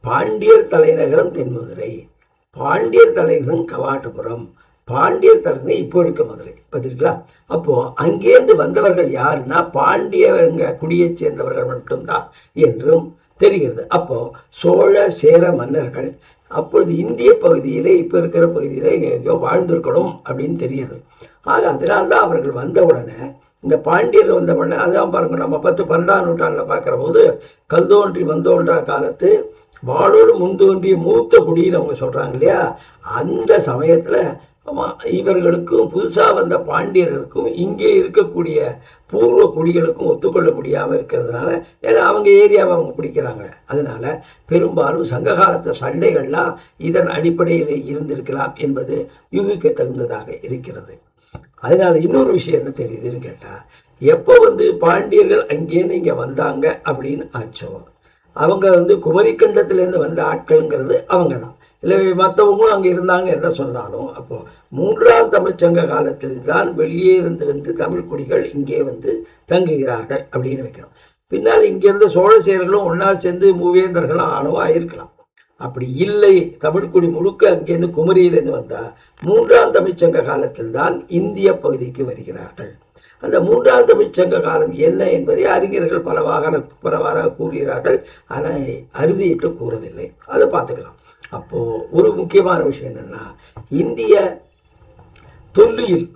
பாண்டியர் தலைநகரம் தென்மதுரை, பாண்டியர் தலைநகரம் கவாடபுரம், பாண்டியர் தலைநகரம் இப்போ இருக்க மதுரை பார்த்தீங்களா. அப்போ அங்கேருந்து வந்தவர்கள் யாருன்னா பாண்டியவங்க குடியை சேர்ந்தவர்கள் மட்டும்தான் என்றும் தெரிகிறது. அப்போ சோழ சேர மன்னர்கள் அப்பொழுது இந்திய பகுதியிலே இப்ப இருக்கிற பகுதியில எங்கேயோ வாழ்ந்திருக்கணும் அப்படின்னு தெரியுது. ஆக அதனால்தான் அவர்கள் வந்த உடனே இந்த பாண்டியர் வந்த உடனே அதான் பாருங்க, நம்ம 10-12ஆம் நூற்றாண்டுல பார்க்கிற போது கல் தோன்றி மந்தோன்றா காலத்து வாளோடு முன்தோன்றிய மூத்த குடின்னு அவங்க சொல்றாங்க இல்லையா. அந்த சமயத்துல இவர்களுக்கும் புதுசா வந்த பாண்டியர்களுக்கும் இங்கே இருக்கக்கூடிய பூர்வ குடிகளுக்கும் ஒத்துக்கொள்ள முடியாம இருக்கிறதுனால, ஏன்னா அவங்க ஏரியாவை அவங்க பிடிக்கிறாங்க. அதனால பெரும்பாலும் சங்க காலத்து சண்டைகள்லாம் இதன் அடிப்படையில் இருந்திருக்கலாம் என்பது யூகிக்க தகுந்ததாக இருக்கிறது. அதனால இன்னொரு விஷயம் என்ன தெரியுதுன்னு கேட்டா, எப்போ பாண்டியர்கள் அங்கேருந்து இங்க வந்தாங்க அப்படின்னு ஆச்சோ, அவங்க குமரிக்கண்டத்திலேருந்து வந்த ஆட்கள்ங்கிறது அவங்க தான். இல்லை மற்றவங்களும் அங்கே இருந்தாங்க என்ன சொன்னாலும், அப்போ 3ஆம் தமிழ்ச்சங்க காலத்தில் தான் வெளியே இருந்து தமிழ் குடிகள் இங்கே தங்குகிறார்கள் அப்படின்னு வைக்கிறோம். பின்னால் இங்கிருந்த சோழ சேரர்களும் ஒன்னா சேர்ந்து மூவேந்தர்களும் ஆணவா இருக்கலாம். அப்படி இல்லை, தமிழ்குடி முழுக்க அங்கேருந்து குமரியிலிருந்து வந்தா 3ஆம் தமிழ்ச்சங்க காலத்தில் தான் இந்திய பகுதிக்கு வருகிறார்கள். அந்த 3ஆம் தமிழ்ச்சங்க காலம் என்ன என்பதை அறிஞர்கள் பலவாறாக கூறுகிறார்கள். ஆனால் அறுதியிட்டு கூறவில்லை. அதை பார்த்துக்கலாம். அப்போ ஒரு முக்கியமான விஷயம் என்னன்னா, இந்திய தொல்லியல்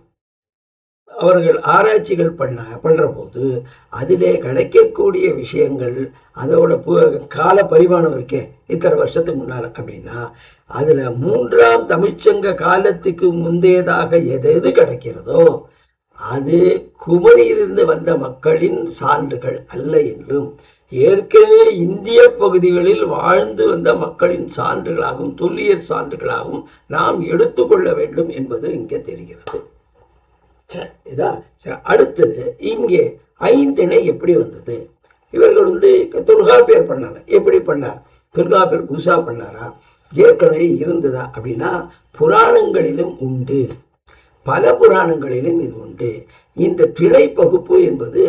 அவர்கள் ஆராய்ச்சிகள் பண்ற போது அதிலே கிடைக்கக்கூடிய விஷயங்கள், அதோட கால பரிமாணம் இருக்கே இத்தனை வருஷத்துக்கு முன்னால அப்படின்னா, அதுல 3ஆம் தமிழ்ச்சங்க காலத்துக்கு முந்தையதாக எது கிடைக்கிறதோ அது குமரியிலிருந்து வந்த மக்களின் சான்றுகள் அல்ல என்றும், ஏற்கனவே இந்திய பகுதிகளில் வாழ்ந்து வந்த மக்களின் சான்றுகளாகவும் தொல்லியல் சான்றுகளாகவும் நாம் எடுத்துக்கொள்ள வேண்டும் என்பது இங்கே தெரிகிறது. அடுத்தது இங்கே ஐந்திணை எப்படி வந்தது? இவர்கள் தொல்காப்பியர் பண்ணாங்க. எப்படி பண்ணார்? தொல்காப்பியர் புதுசா பண்ணாரா, ஏற்கனவே இருந்ததா அப்படின்னா புராணங்களிலும் உண்டு, பல புராணங்களிலும் இது உண்டு. இந்த திணை பகுப்பு என்பது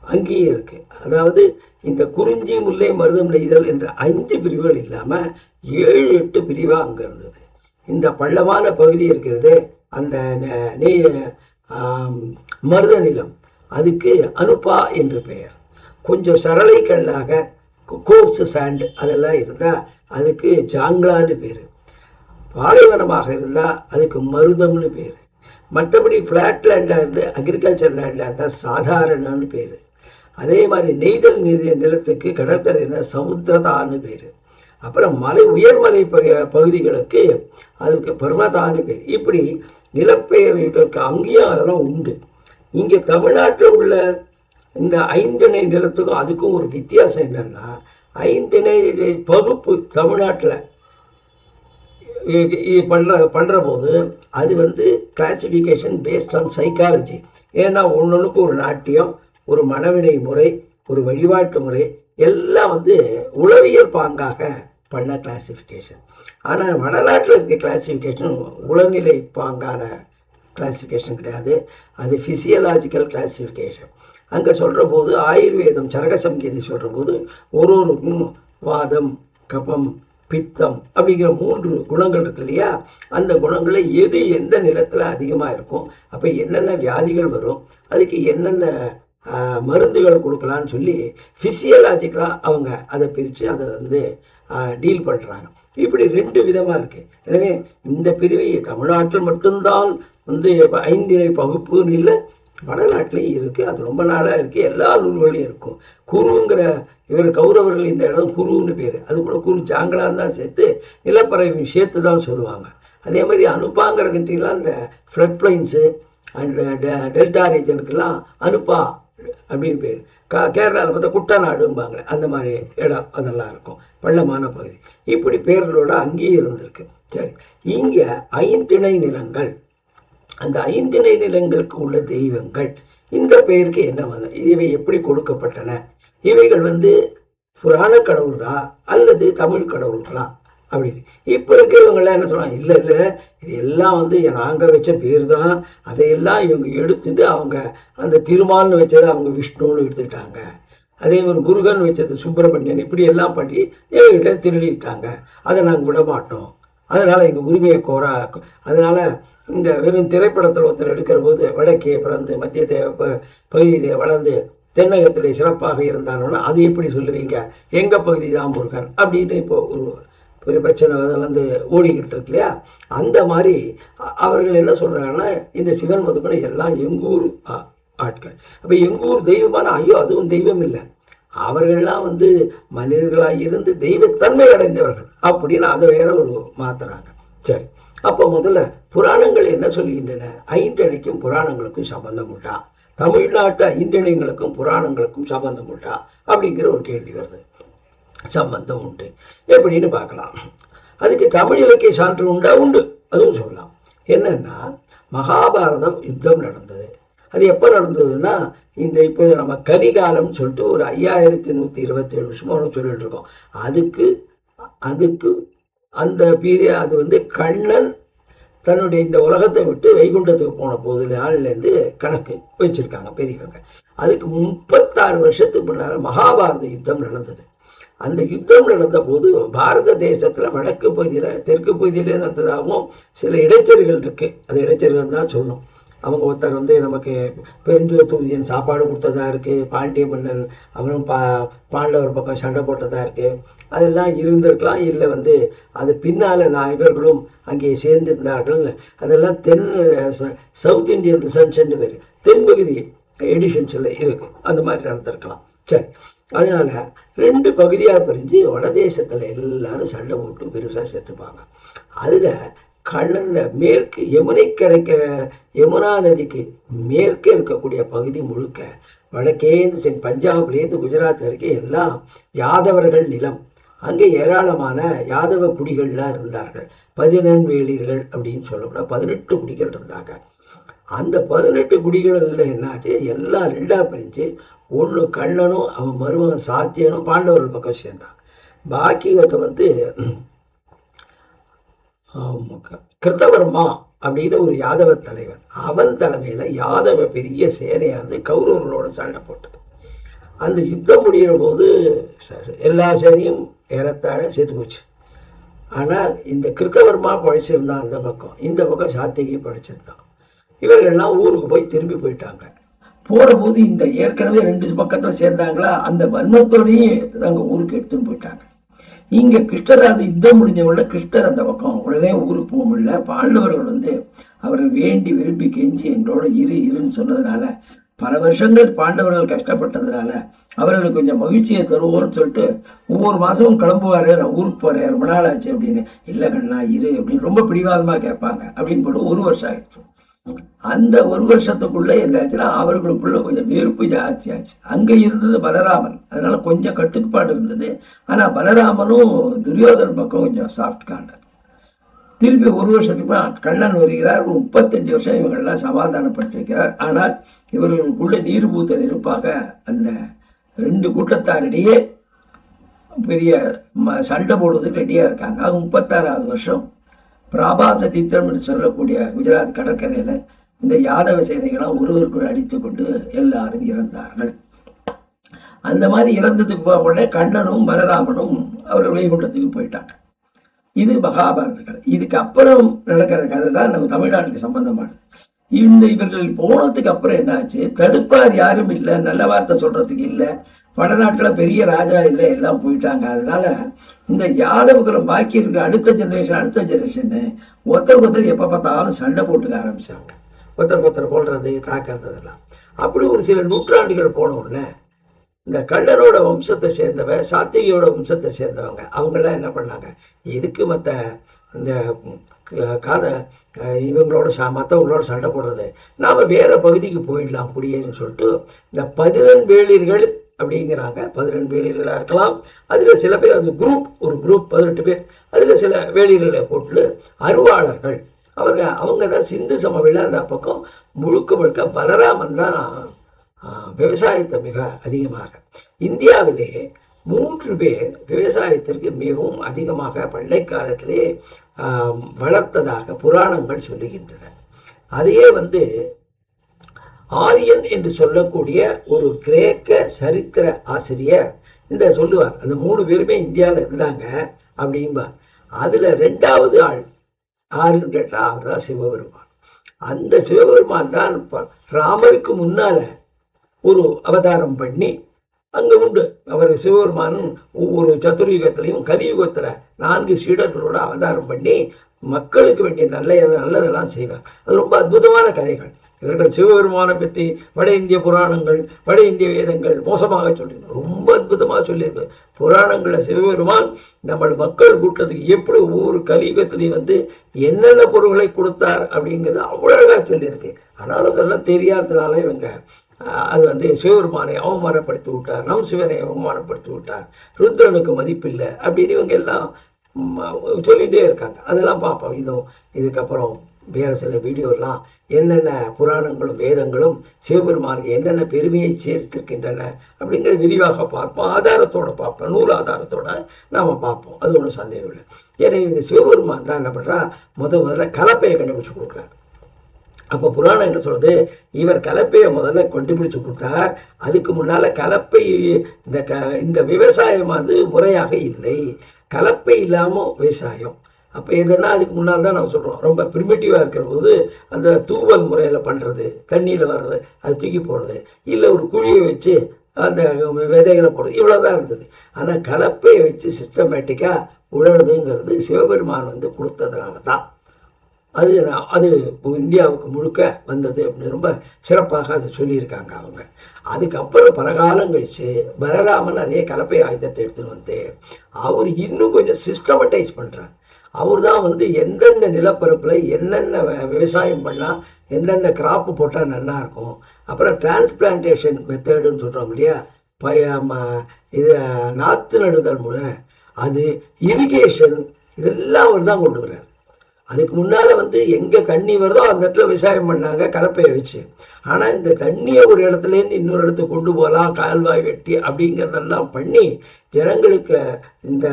அங்கேயே இருக்கு. அதாவது இந்த குறிஞ்சி முல்லை மருதம் நெய்தல் என்ற 5 பிரிவுகள் இல்லாம 7-8 பிரிவா அங்க இருந்தது. இந்த பள்ளமான பகுதி இருக்கிறது, அந்த மருத நிலம், அதுக்கு அனுப்பா என்று பெயர். கொஞ்சம் சரளை கல்லாக கோர்ஸ் சாண்ட் அதெல்லாம் இருந்தா அதுக்கு ஜாங்லான்னு பேரு. பாலைவனமாக இருந்தா அதுக்கு மருதம்னு பேரு. மற்றபடி பிளாட் லேண்டா இருந்து அக்ரிகல்ச்சர் லேண்டா இருந்தா சாதாரணன்னு பேரு. அதே மாதிரி நெய்தல் நிலத்துக்கு கடற்கரைனா சமுத்திரதான்னு பேரு. அப்புறம் உயர்மலை பகுதிகளுக்கு அதுக்கு பர்வதான்னு பேர். இப்படி நிலப்பெயர்களுக்கு அங்கேயும் அதெல்லாம் உண்டு. இங்க தமிழ்நாட்டில் உள்ள இந்த ஐந்திணை நிலத்துக்கும் அதுக்கும் ஒரு வித்தியாசம் என்னன்னா, ஐந்திணை பகுப்பு தமிழ்நாட்டில் பண்ற போது அது கிளாசிபிகேஷன் பேஸ்ட் ஆன் சைக்காலஜி. ஏன்னா ஒன்னொன்னுக்கு ஒரு நாட்டியம், ஒரு மனவினை முறை, ஒரு வழிபாட்டு முறை எல்லாம் உளவியல் பாங்காக பண்ண கிளாசிபிகேஷன். ஆனால் வடநாட்டில் இருக்க கிளாசிபிகேஷன் உளநிலை பாங்கான கிளாசிபிகேஷன் கிடையாது, அது பிசியலாஜிக்கல் கிளாசிபிகேஷன். அங்கே சொல்கிற போது ஆயுர்வேதம் சரக சங்கீதி சொல்கிற போது ஒருவருக்கும் வாதம், கபம், பித்தம் அப்படிங்கிற 3 குணங்கள் இருக்கு இல்லையா, அந்த குணங்களை எது எந்த நிலத்தில் அதிகமாக இருக்கும், அப்போ என்னென்ன வியாதிகள் வரும், அதுக்கு என்னென்ன மருந்துகள் கொடுக்கலான்னு சொல்லி ஃபிசியலாஜிக்கலாக அவங்க அதை பிரித்து அதை டீல் பண்ணுறாங்க. இப்படி 2 விதமாக இருக்குது. எனவே இந்த பிரிவை தமிழ்நாட்டில் மட்டும்தான் ஐந்திணை பகுப்புன்னு இல்லை, வடநாட்டிலையும் இருக்குது. அது ரொம்ப நாளாக இருக்குது, எல்லா நூல்களையும் இருக்கும். குருங்கிற கௌரவர்கள் இந்த இடம் குருன்னு பேர். அது கூட குரு ஜாங்கலான்னு தான் சேர்த்து நிலப்பறவையும் சேர்த்து தான் சொல்லுவாங்க. அதே மாதிரி அனுப்பாங்கிற கண்ட்ரிலாம் இந்த ஃப்ளட் பிளைன்ஸு அண்ட் டெல்டா ரீஜனுக்கெல்லாம் அனுப்பா அப்படின்னு பேர். கேரளாவில் பார்த்தா குட்டநாடும்பாங்க, அந்த மாதிரி இடம் அதெல்லாம் இருக்கும், பள்ளமான பகுதி. இப்படி பேர்களோட அங்கேயும் இருந்திருக்கு. சரி, இங்கே ஐந்திணை நிலங்கள், அந்த ஐந்திணை நிலங்களுக்கு உள்ள தெய்வங்கள், இந்த பெயருக்கு என்ன வந்தது, இவை எப்படி கொடுக்கப்பட்டன, இவைகள் புராண கடவுளா அல்லது தமிழ் கடவுள்களா அப்படின்னு. இப்போ இருக்கிறவங்களாம் என்ன சொல்றாங்க, இல்லை இல்லை இது எல்லாம் நாங்கள் வச்ச பேர் தான், அதையெல்லாம் இவங்க எடுத்துட்டு அவங்க அந்த திருமால்னு வச்சதை அவங்க விஷ்ணுன்னு எடுத்துக்கிட்டாங்க, அதே மாதிரி முருகன் வச்சது சுப்பிரமணியன், இப்படி எல்லாம் பண்ணி எங்ககிட்ட திருடிட்டாங்க, அதை நாங்கள் விட மாட்டோம், அதனால எங்கள் உரிமையை அதனால இந்த வெறும் திரைப்படத்தில் ஒருத்தர் எடுக்கிற போது வடக்கே பிறந்து மத்திய பகுதியிலே வளர்ந்து தென்னகத்திலே சிறப்பாக இருந்தாங்கன்னா அது எப்படி சொல்லுவீங்க, எங்கள் பகுதி தான் முருகன் அப்படின்னு இப்போ ஒரு பிரச்சனை ஓடிக்கிட்டு இருக்கு இல்லையா. அந்த மாதிரி அவர்கள் என்ன சொல்றாங்கன்னா, இந்த சிவன் மதுக்கணும் எல்லாம் எங்கூர் ஆட்கள். அப்போ எங்கூர் தெய்வமான, ஐயோ அதுவும் தெய்வம் இல்லை, அவர்கள்லாம் மனிதர்களாக இருந்து தெய்வத்தன்மை அடைந்தவர்கள் அப்படின்னு அதை வேற ஒரு மாத்துறாங்க. சரி, அப்போ முதல்ல புராணங்கள் என்ன சொல்லுகின்றன, ஐந்திணைக்கும் புராணங்களுக்கும் சம்பந்தம் உண்டா, தமிழ்நாட்டு ஐந்திணைங்களுக்கும் புராணங்களுக்கும் சம்பந்தம் உண்டா அப்படிங்கிற ஒரு கேள்வி வருது. சம்பந்தம் உண்டு எப்படின்னு பார்க்கலாம். அதுக்கு தமிழ் இலக்கிய சான்று உண்டா, உண்டு, அதுவும் சொல்லலாம். என்னன்னா, மகாபாரதம் யுத்தம் நடந்தது. அது எப்போ நடந்ததுன்னா, இந்த இப்போ நம்ம கலிகாலம்னு சொல்லிட்டு ஒரு 5127 வருஷமா சொல்லிட்டு இருக்கோம். அதுக்கு அந்த பீரியட் அது கண்ணன் தன்னுடைய இந்த உலகத்தை விட்டு வைகுண்டத்துக்கு போன போது நாள்லேருந்து கணக்கு வச்சிருக்காங்க பெரியவங்க. அதுக்கு 36 வருஷத்துக்கு முன்னால மகாபாரத யுத்தம் நடந்தது. அந்த யுத்தம் நடந்த போது பாரத தேசத்துல வடக்கு பகுதியில தெற்கு பகுதியிலே நடந்ததாகவும் சில இடைச்சல்கள் இருக்கு. அது இடைச்சல்கள் தான் சொல்லணும். அவங்க ஒருத்தர் நமக்கு பெருஞ்சுவத்தூரியன் சாப்பாடு கொடுத்ததா இருக்கு, பாண்டிய மன்னன் அவரும் பாண்டவர் பக்கம் சண்டை போட்டதா இருக்கு, அதெல்லாம் இருந்திருக்கலாம். இல்லை அது பின்னால இவர்களும் அங்கே சேர்ந்திருந்தார்கள், அதெல்லாம் சவுத் இந்தியன் ரிசர்ச்ன்னு பேர், தென்பகுதி எடிஷன்ஸ்ல இருக்கு, அந்த மாதிரி நடந்திருக்கலாம். சரி, அதனால 2 பகுதியாக பிரிஞ்சு வடதேசத்துல எல்லாரும் சண்டை போட்டு பெருசா செத்துப்பாங்க. அதுல கண்ணன்ல மேற்கு யமுனா நதிக்கு மேற்கே இருக்கக்கூடிய பகுதி முழுக்க வடக்கேந்து பஞ்சாப்லேருந்து குஜராத் வரைக்கும் எல்லாம் யாதவர்கள் நிலம். அங்கே ஏராளமான யாதவ குடிகள்லாம் இருந்தார்கள். 11 வேளிர்கள் அப்படின்னு சொல்லக்கூடாது, 18 குடிகள் இருந்தாங்க. அந்த 18 குடிகளில் என்னாச்சு, எல்லாம் 2ஆ பிரிஞ்சு ஒன்று கண்ணனும் அவன் மருமகன் சாத்தியனும் பாண்டவர்கள் பக்கம் சேர்ந்தான். பாக்கி வந்து கிருத்தவர்மா அப்படின்னு ஒரு யாதவ தலைவன், அவன் தலைமையில் யாதவ பெரிய சேனையானது கௌரவர்களோட சண்டை போட்டது. அந்த யுத்தம் முடிகிற போது எல்லா சேனையும் ஏறத்தாழ சேர்த்து போச்சு. ஆனால் இந்த கிருத்தவர்மா பழைச்சிருந்தான் அந்த பக்கம், இந்த பக்கம் சாத்திகி பழைச்சிருந்தான். இவர்கள்லாம் ஊருக்கு போய் திரும்பி போயிட்டாங்க. போகிற போது இந்த ஏற்கனவே 2 பக்கத்தில் சேர்ந்தாங்களா, அந்த வன்மத்தோடையும் அங்கே ஊருக்கு எடுத்துன்னு போயிட்டாங்க. இங்கே கிருஷ்ணர் அது யுத்தம் முடிஞ்ச உடனே கிருஷ்ணர் அந்த பக்கம் உடனே ஊருக்கு போக முடியல. பாண்டவர்கள் அவரை வேண்டி விரும்பி கெஞ்சி எங்களோட இருன்னு சொன்னதுனால, பல வருஷங்கள் பாண்டவர்கள் கஷ்டப்பட்டதுனால அவர்களுக்கு கொஞ்சம் மகிழ்ச்சியை தருவோம்னு சொல்லிட்டு ஒவ்வொரு மாதமும் கிளம்புவார். நான் ஊருக்கு போகிறேன், ரொம்ப நாள் ஆச்சு அப்படின்னு. இல்லை கண்ணா இரு அப்படின்னு ரொம்ப பிடிவாதமாக கேட்பாங்க. அப்படின்னு போட்டு 1 வருஷம் ஆயிடுச்சு. அந்த 1 வருஷத்துக்குள்ள என்னாச்சுன்னா அவர்களுக்குள்ள கொஞ்சம் வெறுப்பு ஜாஸ்தியாச்சு. அங்கே இருந்தது பலராமன், அதனால கொஞ்சம் கட்டுப்பாடு இருந்தது. ஆனால் பலராமனும் துரியோதன் பக்கம் கொஞ்சம் சாஃப்ட் காண்டர். திருப்பி 1 வருஷத்துக்கு கண்ணன் வருகிறார். 35 வருஷம் இவங்கள்லாம் சமாதானப்படுத்தி வைக்கிறார். ஆனால் இவர்களுக்குள்ள நீர் பூத்த நெருப்பாக அந்த 2 கூட்டத்தாரிடையே பெரிய சண்டை போடுவதுக்கு ரெடியாக இருக்காங்க. 36வது வருஷம் பிராபாச தீர்த்தம் என்று சொல்லக்கூடிய குஜராத் கடற்கரையில் இந்த யாதவ சேனைகளாம் ஒருவருக்குள் அடித்து கொண்டு எல்லாரும் இறந்தார்கள். அந்த மாதிரி இறந்ததுக்கு போக உடனே கண்ணனும் பலராமனும் அவர்கள் வைகுண்டத்துக்கு போயிட்டாங்க. இது மகாபாரத கதை. இதுக்கு அப்புறம் நடக்கிற கதை தான் நம்ம தமிழ்நாட்டுக்கு சம்பந்தமானது. இவர்கள் போனதுக்கு அப்புறம் என்னாச்சு, தடுப்பார் யாரும் இல்லை, நல்ல வார்த்தை சொல்றதுக்கு இல்லை, வடநாட்டில் பெரிய ராஜா இல்லை, எல்லாம் போயிட்டாங்க. அதனால இந்த யாதவகுலம் பாக்கி இருக்க அடுத்த ஜெனரேஷன் ஒருத்தருக்கு எப்போ பார்த்தாலும் சண்டை போட்டுக்க ஆரம்பிச்சாங்க. ஒருத்தருக்கு கொள்றது, தாக்கிறது எல்லாம். அப்படி ஒரு சில நூற்றாண்டுகள் போன உடனே இந்த கண்ணனோட வம்சத்தை சேர்ந்தவ, சாத்திகியோட வம்சத்தை சேர்ந்தவங்க அவங்கெல்லாம் என்ன பண்ணாங்க, எதுக்கு மற்ற இந்த இவங்களோட மற்றவங்களோட சண்டை போடுறது, நாம் வேற பகுதிக்கு போயிடலாம் குடியேன்னு சொல்லிட்டு இந்த 11 வேளிர்கள் அப்படிங்கிறாங்க. 11 வேளிர்களாக இருக்கலாம். அதில் சில பேர் அது ஒரு குரூப் 18 பேர், அதில் சில வேளிர்களை போட்டு அருவாளர்கள் அவங்க தான் சிந்து சமவெளி அந்த பக்கம் முழுக்க பலராமன் தான் விவசாயத்தை மிக அதிகமாக. இந்தியாவிலே 3 பேர் விவசாயத்திற்கு மிகவும் அதிகமாக பண்டை காலத்திலே வளர்த்ததாக புராணங்கள் சொல்லுகின்றன. அதையே ஆரியன் என்று சொல்லக்கூடிய ஒரு கிரேக்க சரித்திர ஆசிரியர் இந்த சொல்லுவார், அந்த 3 பேருமே இந்தியாவில் இருந்தாங்க அப்படிம்பார். அதுல 2வது ஆள் யாருன்னு கேட்டால் அவர் தான் சிவபெருமான். அந்த சிவபெருமான் தான் ராமருக்கு முன்னால ஒரு அவதாரம் பண்ணி அங்கே உண்டு. அவர் சிவபெருமானும் ஒவ்வொரு சதுர்யுகத்திலையும் கலியுகத்தில் 4 சீடர்களோட அவதாரம் பண்ணி மக்களுக்கு வேண்டிய நல்லதெல்லாம் செய்வார். அது ரொம்ப அற்புதமான கதைகள். இவர்கள் சிவபெருமானை பற்றி வட இந்திய புராணங்கள், வட இந்திய வேதங்கள் மோசமாக சொல்லியிருக்கோம், ரொம்ப அற்புதமாக சொல்லியிருக்கு. புராணங்களில் சிவபெருமான் நம்ம மக்கள் கூட்டத்துக்கு எப்படி ஒவ்வொரு கலியுகத்திலையும் என்னென்ன பொருள்களை கொடுத்தார் அப்படிங்கிறது அவ்வளோ அழகாக சொல்லியிருக்கு. ஆனாலும் அதெல்லாம் தெரியாததுனால இவங்க அது சிவபெருமானை அவமானப்படுத்தி விட்டார், நம் சிவனை அவமானப்படுத்தி விட்டார், ருத்ரனுக்கு மதிப்பில்லை அப்படின்னு இவங்க எல்லாம் சொல்லிகிட்டே இருக்காங்க. அதெல்லாம் பார்ப்போம். இன்னும் இதுக்கப்புறம் வேறு சில வீடியோலாம் என்னென்ன புராணங்களும் வேதங்களும் சிவபெருமானுக்கு என்னென்ன பெருமையை சேர்த்திருக்கின்றன அப்படிங்கிற விரிவாக பார்ப்போம். ஆதாரத்தோடு பார்ப்போம், நூல் ஆதாரத்தோட நாம் பார்ப்போம். அது ஒன்றும் சந்தேகம் இல்லை. எனவே இந்த சிவபெருமான் தான் என்ன பண்ணுறா, முதல்ல கலப்பையை கண்டுபிடிச்சு கொடுக்குறார். அப்போ புராணம் என்ன சொல்றது, இவர் கலப்பையை முதல்ல கண்டுபிடிச்சு கொடுத்தார். அதுக்கு முன்னால கலப்பை இந்த விவசாயம் முறையாக இல்லை, கலப்பை இல்லாமல் விவசாயம். அப்போ எதுனா அதுக்கு முன்னால் தான் நம்ம சொல்கிறோம், ரொம்ப ப்ரிமிட்டிவாக இருக்கிற போது அந்த தூவல் முறையில் பண்ணுறது, தண்ணியில் வர்றது, அது தூக்கி போடுறது, இல்லை ஒரு குழியை வச்சு அந்த விதைகளை போடுறது, இவ்வளோதான் இருந்தது. ஆனால் கலப்பையை வச்சு சிஸ்டமேட்டிக்காக உழறதுங்கிறது சிவபெருமான் கொடுத்ததுனால தான் அது இந்தியாவுக்கு முழுக்க வந்தது அப்படின்னு ரொம்ப சிறப்பாக அதை சொல்லியிருக்காங்க அவங்க. அதுக்கப்புறம் பல காலம் கழிச்சு பலராமன் அதே கலப்பை ஆயுதத்தை எடுத்துன்னு அவர் இன்னும் கொஞ்சம் சிஸ்டமட்டைஸ் பண்ணுறார். அவர் தான் எந்தெந்த நிலப்பரப்பில் என்னென்ன விவசாயம் பண்ணால் எந்தெந்த கிராப்பு போட்டால் நல்லா இருக்கும். அப்புறம் டிரான்ஸ்பிளான்டேஷன் மெத்தடுன்னு சொல்கிறோம் இல்லையா, இது நாற்று நடுதல் முறை, அது இரிகேஷன், இதெல்லாம் அவர் தான் கொண்டு வர்றார். அதுக்கு முன்னால எங்க தண்ணி வருதோ அந்த இடத்துல விவசாயம் பண்ணாங்க கலப்பையை வச்சு. ஆனா இந்த தண்ணியை ஒரு இடத்துல இருந்து இன்னொரு இடத்துக்கு கொண்டு போகலாம், கால்வாய் வெட்டி அப்படிங்கிறதெல்லாம் பண்ணி ஜனங்களுக்கு இந்த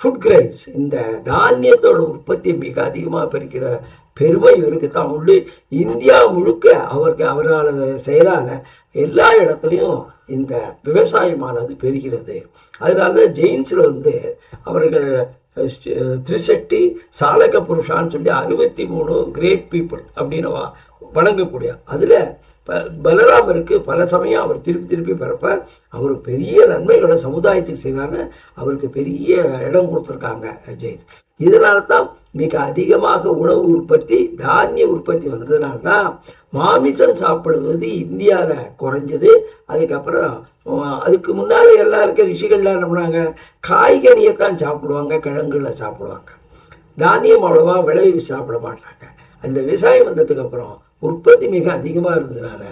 ஃபுட் கிரைன்ஸ், இந்த தானியத்தோட உற்பத்தி மிக அதிகமாக பெருக்கிற பெருமை இவருக்கு தான் உண்டு. இந்தியா முழுக்க அவரால் செயலால எல்லா இடத்துலையும் இந்த விவசாயமானது பெறுகிறது. அதனால ஜெயின்ஸில் அவர்கள் திரிசட்டி சாலக புருஷான்னு சொல்லி 63 கிரேட் பீப்புள் அப்படின்னு வணங்கக்கூடிய, அதில் பலராமருக்கு பல சமயம் அவர் திருப்பி பிறப்பார். அவர் பெரிய நன்மைகளை சமுதாயத்துக்கு செய்வார்னு அவருக்கு பெரிய இடம் கொடுத்துருக்காங்க ஜெயின். இதனால தான் மிக அதிகமாக உணவு உற்பத்தி, தானிய உற்பத்தி வந்ததுனால்தான் மாமிசம் சாப்பிடுவது இந்தியாவில் குறைஞ்சது. அதுக்கப்புறம் அதுக்கு முன்னாலே எல்லாருக்கும் ரிஷிகள்லாம் என்ன பண்ணாங்க, காய்கறியைத்தான் சாப்பிடுவாங்க, கிழங்குகளை சாப்பிடுவாங்க, தானியம் அவ்வளவா விளைவி சாப்பிட மாட்டாங்க. அந்த விவசாயம் வந்ததுக்கு அப்புறம் உற்பத்தி மிக அதிகமாக இருந்ததுனால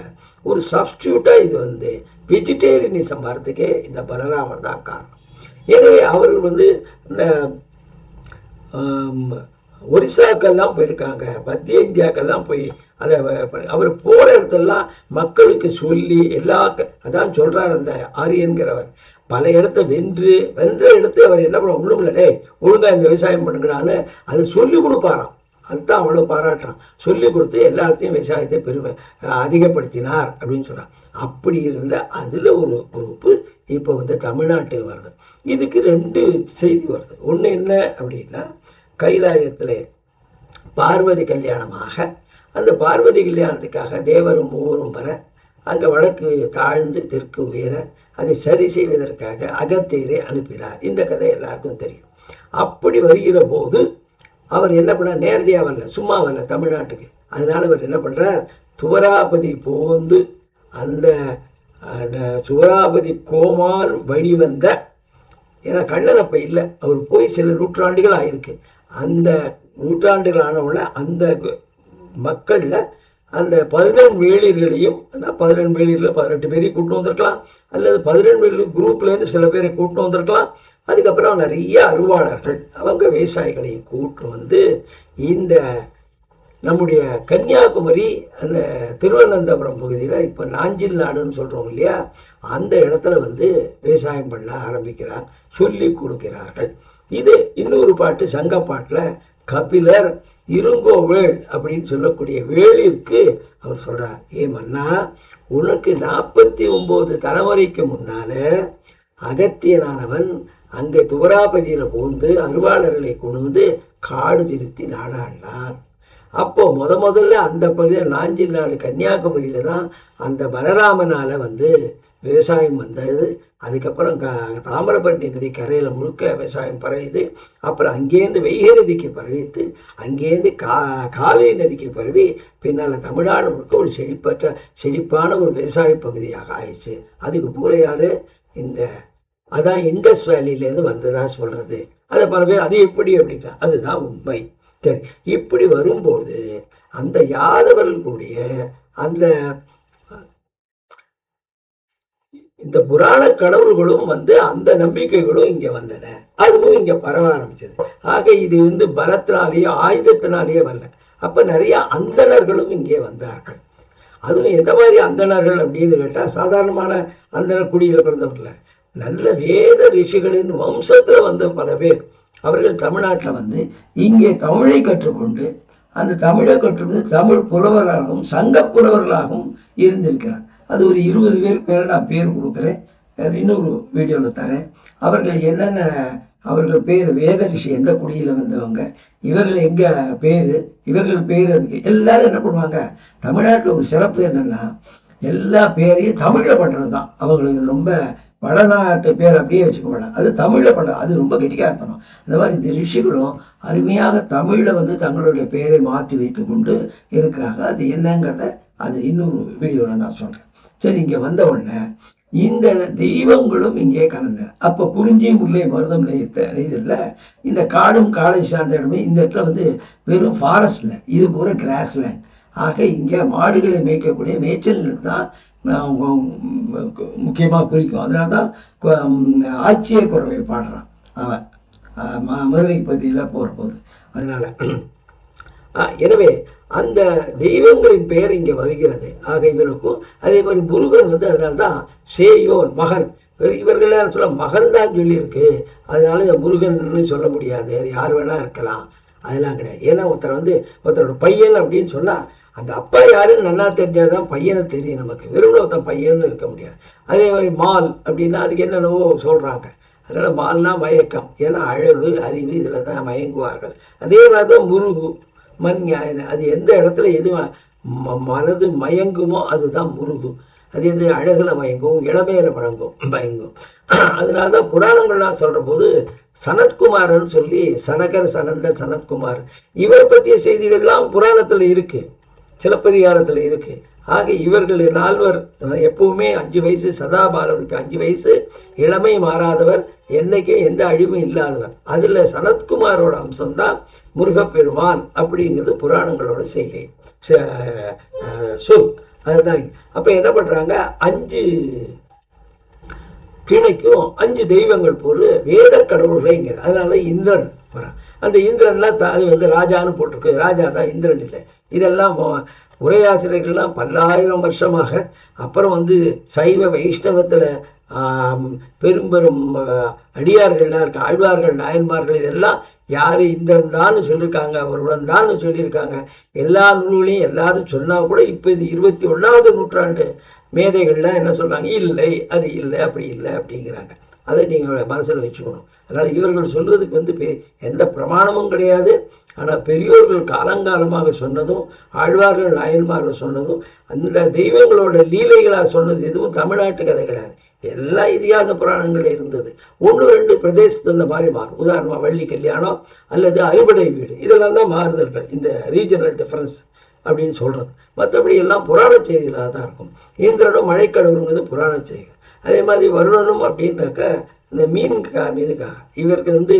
ஒரு சப்ஸ்டியூட்டாக இது வெஜிடேரியனிசம் வரத்துக்கே இந்த பலராமர் தான் காரணம். எனவே அவர்கள் இந்த ஒரிசாக்கெல்லாம் போயிருக்காங்க, மத்திய இந்தியாக்கெல்லாம் போய் அதை அவர் போகிற இடத்தெல்லாம் மக்களுக்கு சொல்லி அதான் சொல்கிறார் அந்த ஆரியன்கிறவர். பல இடத்த வென்ற இடத்த அவர் என்ன பண்ண ஒன்றும் இல்லை, ஒழுங்காக இந்த விவசாயம் பண்ணுங்கடான்னு அதை சொல்லி கொடுப்பாராம். அதுதான் அவ்வளோ பாராட்டுறான். சொல்லி கொடுத்து எல்லாத்தையும் விவசாயத்தை அதிகப்படுத்தினார் அப்படின்னு சொல்கிறார். அப்படி இருந்த அதில் ஒரு குரூப்பு இப்போ தமிழ்நாட்டுக்கு வருது. இதுக்கு 2 செய்தி வருது. ஒன்று என்ன அப்படின்னா, கைலாயத்தில் பார்வதி கல்யாணமாக, அந்த பார்வதி கல்யாணத்துக்காக தேவரும் மூவரும் வர, அங்கே வடக்கு தாழ்ந்து தெற்கு உயர, அதை சரி செய்வதற்காக அகத்தியரை அனுப்பினார். இந்த கதை எல்லாருக்கும் தெரியும். அப்படி வருகிற போது அவர் என்ன பண்ணார், நேரடியாக வரல, சும்மா வரல தமிழ்நாட்டுக்கு. அதனால அவர் என்ன பண்ணுறார், துவராபதி போந்து அந்த சுவராபதி கோமான் வழி வந்த, ஏன்னா கண்ணன் அப்போ இல்லை, அவர் போய் சில நூற்றாண்டுகள் ஆயிருக்கு. அந்த நூற்றாண்டுகள் ஆனவுடனே அந்த மக்களில் அந்த 17 வேளிர்களையும், 17 வேளிரில் 18 பேரையும் கூட்டு வந்திருக்கலாம், அல்லது 17 வேளிர் குரூப்லேருந்து சில பேரை கூட்டு வந்திருக்கலாம். அதுக்கப்புறம் நிறைய அறுவாளர்கள், அவங்க விவசாயிகளையும் கூட்டு இந்த நம்முடைய கன்னியாகுமரி, அந்த திருவனந்தபுரம் பகுதியில் இப்போ நாஞ்சில் நாடுன்னு சொல்கிறோம் இல்லையா, அந்த இடத்துல விவசாயம் பண்ண ஆரம்பிக்கிறார், சொல்லி கொடுக்கிறார்கள். இது இன்னொரு பாட்டு, சங்கப்பாட்டில் கபிலர் இருங்கோவேள் அப்படின்னு சொல்லக்கூடிய வேளிற்கு அவர் சொல்றார், ஏ மன்னா, உனக்கு 49 தலைமுறைக்கு முன்னால அகத்தியனானவன் அங்கே துவராபதியில போந்து அருவாளர்களை கொண்டு காடு திருத்தி நாடாடினான். அப்போ முதல்ல அந்த பகுதியில் நாஞ்சில் நாடு கன்னியாகுமரியில தான் அந்த பலராமனால விவசாயம் வந்தது. அதுக்கப்புறம் தாமிரபரணி நதி கரையில் முழுக்க விவசாயம் பரவிது. அப்புறம் அங்கேருந்து வைகை நதிக்கு பரவித்து, அங்கேருந்து காவேரி நதிக்கு பரவி பின்னால் தமிழ்நாடு முழுக்க ஒரு செழிப்பான ஒரு விவசாய பகுதியாக ஆயிடுச்சு. அதுக்கு பூரா யாரு, அதான் இண்டஸ் வேலியிலேருந்து வந்ததா சொல்றது. அதை பல பேர் அது எப்படி அப்படின்னா அதுதான் உண்மை. சரி, இப்படி வரும்போது அந்த யாதவர்களுடைய அந்த இந்த புராண கடவுள்களும் அந்த நம்பிக்கைகளும் இங்க வந்தன, அதுவும் இங்க பரவ ஆரம்பிச்சது. ஆக இது பலத்தினாலேயோ ஆயுதத்தினாலேயோ வரல. அப்ப நிறைய அந்தணர்களும் இங்கே வந்தார்கள். அதுவும் எந்த மாதிரி அந்தணர்கள் அப்படின்னு கேட்டா, சாதாரணமான அந்தணர் குடியில பிறந்தவர்கள், நல்ல வேத ரிஷிகளின் வம்சத்துல பல பேர் அவர்கள் தமிழ்நாட்டில் இங்கே தமிழை கற்றுக்கொண்டு அந்த தமிழை கற்றுக்கொண்டு தமிழ் புலவர்களாகவும் சங்க புலவர்களாகவும் இருந்திருக்கிறார். அது ஒரு 20 பேர் நான் பேர் கொடுக்குறேன், இன்னொரு வீடியோவில் தரேன். அவர்கள் என்னென்ன, அவர்கள் பேர், வேத ரிஷி எந்த குடியில் வந்தவங்க, இவர்கள் எங்க பேர், இவர்கள் பேர், அதுக்கு எல்லாரும் என்ன பண்ணுவாங்க. தமிழ்நாட்டில் ஒரு சிறப்பு என்னன்னா, எல்லா பேரையும் தமிழில் பண்ணுறது தான் அவங்களுக்கு ரொம்ப. வடநாட்டு பேர் அப்படியே வச்சுக்க மாட்டாங்க, அது தமிழில் பண்ண, அது ரொம்ப கெட்டிக்காரத்தனம். அந்த மாதிரி இந்த ரிஷிகளும் அருமையாக தமிழில் தங்களுடைய பெயரை மாற்றி வைத்து கொண்டு இருக்கிறாங்க. அது என்னங்கிறத அது இன்னொரு வீடியோவில் நான் சொல்கிறேன். சரி, இங்கே வந்த உடனே இந்த தெய்வங்களும் இங்கே கலந்த. அப்போ குறிஞ்சி முல்லை மருதம் இதில் இந்த காடும் காடை சார்ந்த இடமே இந்த இடத்துல வந்து வெறும் ஃபாரஸ்ட்ல, இது பூரா கிராஸ்லேண்ட். ஆக இங்கே மாடுகளை மேய்க்கக்கூடிய மேய்ச்சல் தான் முக்கியமாக குறிக்கும். அதனால தான் ஆட்சியர் குறவை பாடுறான் அவன் மதுரை பகுதியில் போகிற போது. அதனால எனவே அந்த தெய்வங்களின் பெயர் இங்கே வருகிறது. ஆக இவருக்கும் அதே மாதிரி முருகன் வந்து அதனால்தான் சேயோன் மகன், இவர்கள் சொல்ல மகன் தான் சொல்லியிருக்கு. அதனால இந்த முருகன் சொல்ல முடியாது, அது யார் வேணா இருக்கலாம், அதெல்லாம் கிடையாது. ஏன்னா ஒருத்தரோட பையன் அப்படின்னு சொன்னா அந்த அப்பா யாருன்னு நல்லா தெரிஞ்சாதான் பையனை தெரியும் நமக்கு. வெறும் ஒருத்தன் பையன்னு இருக்க முடியாது. அதே மாதிரி மால் அப்படின்னா அதுக்கு என்னென்னவோ சொல்றாங்க. அதனால மால்னா மயக்கம், ஏன்னா அழகு அறிவு இதில் தான் மயங்குவார்கள். அதே மாதிரி தான் முருகு அது எந்த இடத்துல எது மனது மயங்குமோ அதுதான் முருகு. அது எது அழகுல மயங்கும், இளமையில மயங்கும். அதனாலதான் புராணங்கள்லாம் சொல்ற போது சனத்குமார்னு சொல்லி சனகர் சனந்த சனத்குமார் இவரை பற்றிய செய்திகள்லாம் புராணத்துல இருக்கு, சிலப்பதிகாரத்துல இருக்கு. ஆக இவர்கள் 4 எப்பவுமே 5 வயசு சதாபாலருக்கு 5 வயசு, இளமை மாறாதவர், என்னைக்கும் எந்த அழிவும் இல்லாதவர். அதுல சனத்குமாரோட அம்சம்தான் முருகப்பெருமான் அப்படிங்கிறது புராணங்களோட செய்கை சொல். அதுதான். அப்ப என்ன பண்றாங்க, 5 திணைக்கும் 5 தெய்வங்கள் போரு வேத கடவுள்கள். அதனால இந்திரன் வரான். அந்த இந்திரன்லாம் அது வந்து ராஜான்னு போட்டிருக்கு, ராஜா தான், இந்திரன் இல்லை. இதெல்லாம் உரையாசிரியர்கள்லாம் பல்லாயிரம் வருஷமாக அப்புறம் வந்து சைவ வைஷ்ணவத்துல பெரும் அடியார்கள்லாம் இருக்கு, ஆழ்வார்கள் நாயன்மார்கள் இதெல்லாம் யாரு இந்திரன் தான் சொல்லியிருக்காங்க, அவருடன் தான் சொல்லியிருக்காங்க. எல்லா நூல்களையும் எல்லாரும் சொன்னா கூட இப்ப இது 21வது நூற்றாண்டு மேதைகள்லாம் என்ன சொல்றாங்க, இல்லை அது இல்லை அப்படி இல்லை அப்படிங்கிறாங்க. அதை நீங்க மனசுல வச்சுக்கணும். அதனால இவர்கள் சொல்றதுக்கு வந்து எந்த பிரமாணமும் கிடையாது. ஆனா பெரியோர்கள் காலங்காலமாக சொன்னதும் ஆழ்வார்கள் நாயன்மார்கள் சொன்னதும் அந்த தெய்வங்களோட லீலைகளா சொன்னது எதுவும் தமிழ்நாட்டு கதை கிடையாது. எல்லா இதிகாச புராணங்கள் இருந்தது. 1-2 பிரதேசத்து இந்த மாதிரி மாறும். உதாரணமா வள்ளி கல்யாணம் அல்லது அறுபடை வீடு, இதெல்லாம் தான் மாறுதல்கள், இந்த ரீஜனல் டிஃபரன்ஸ் அப்படின்னு சொல்றது. மற்றபடி எல்லாம் புராண செய்திகளாக தான் இருக்கும். இந்திரனும் மழைக்கடவுளுங்கிறது புராண செய்திகள். அதே மாதிரி வருணனும் அப்படின்னாக்க இந்த மீனுக்காக இவருக்கு வந்து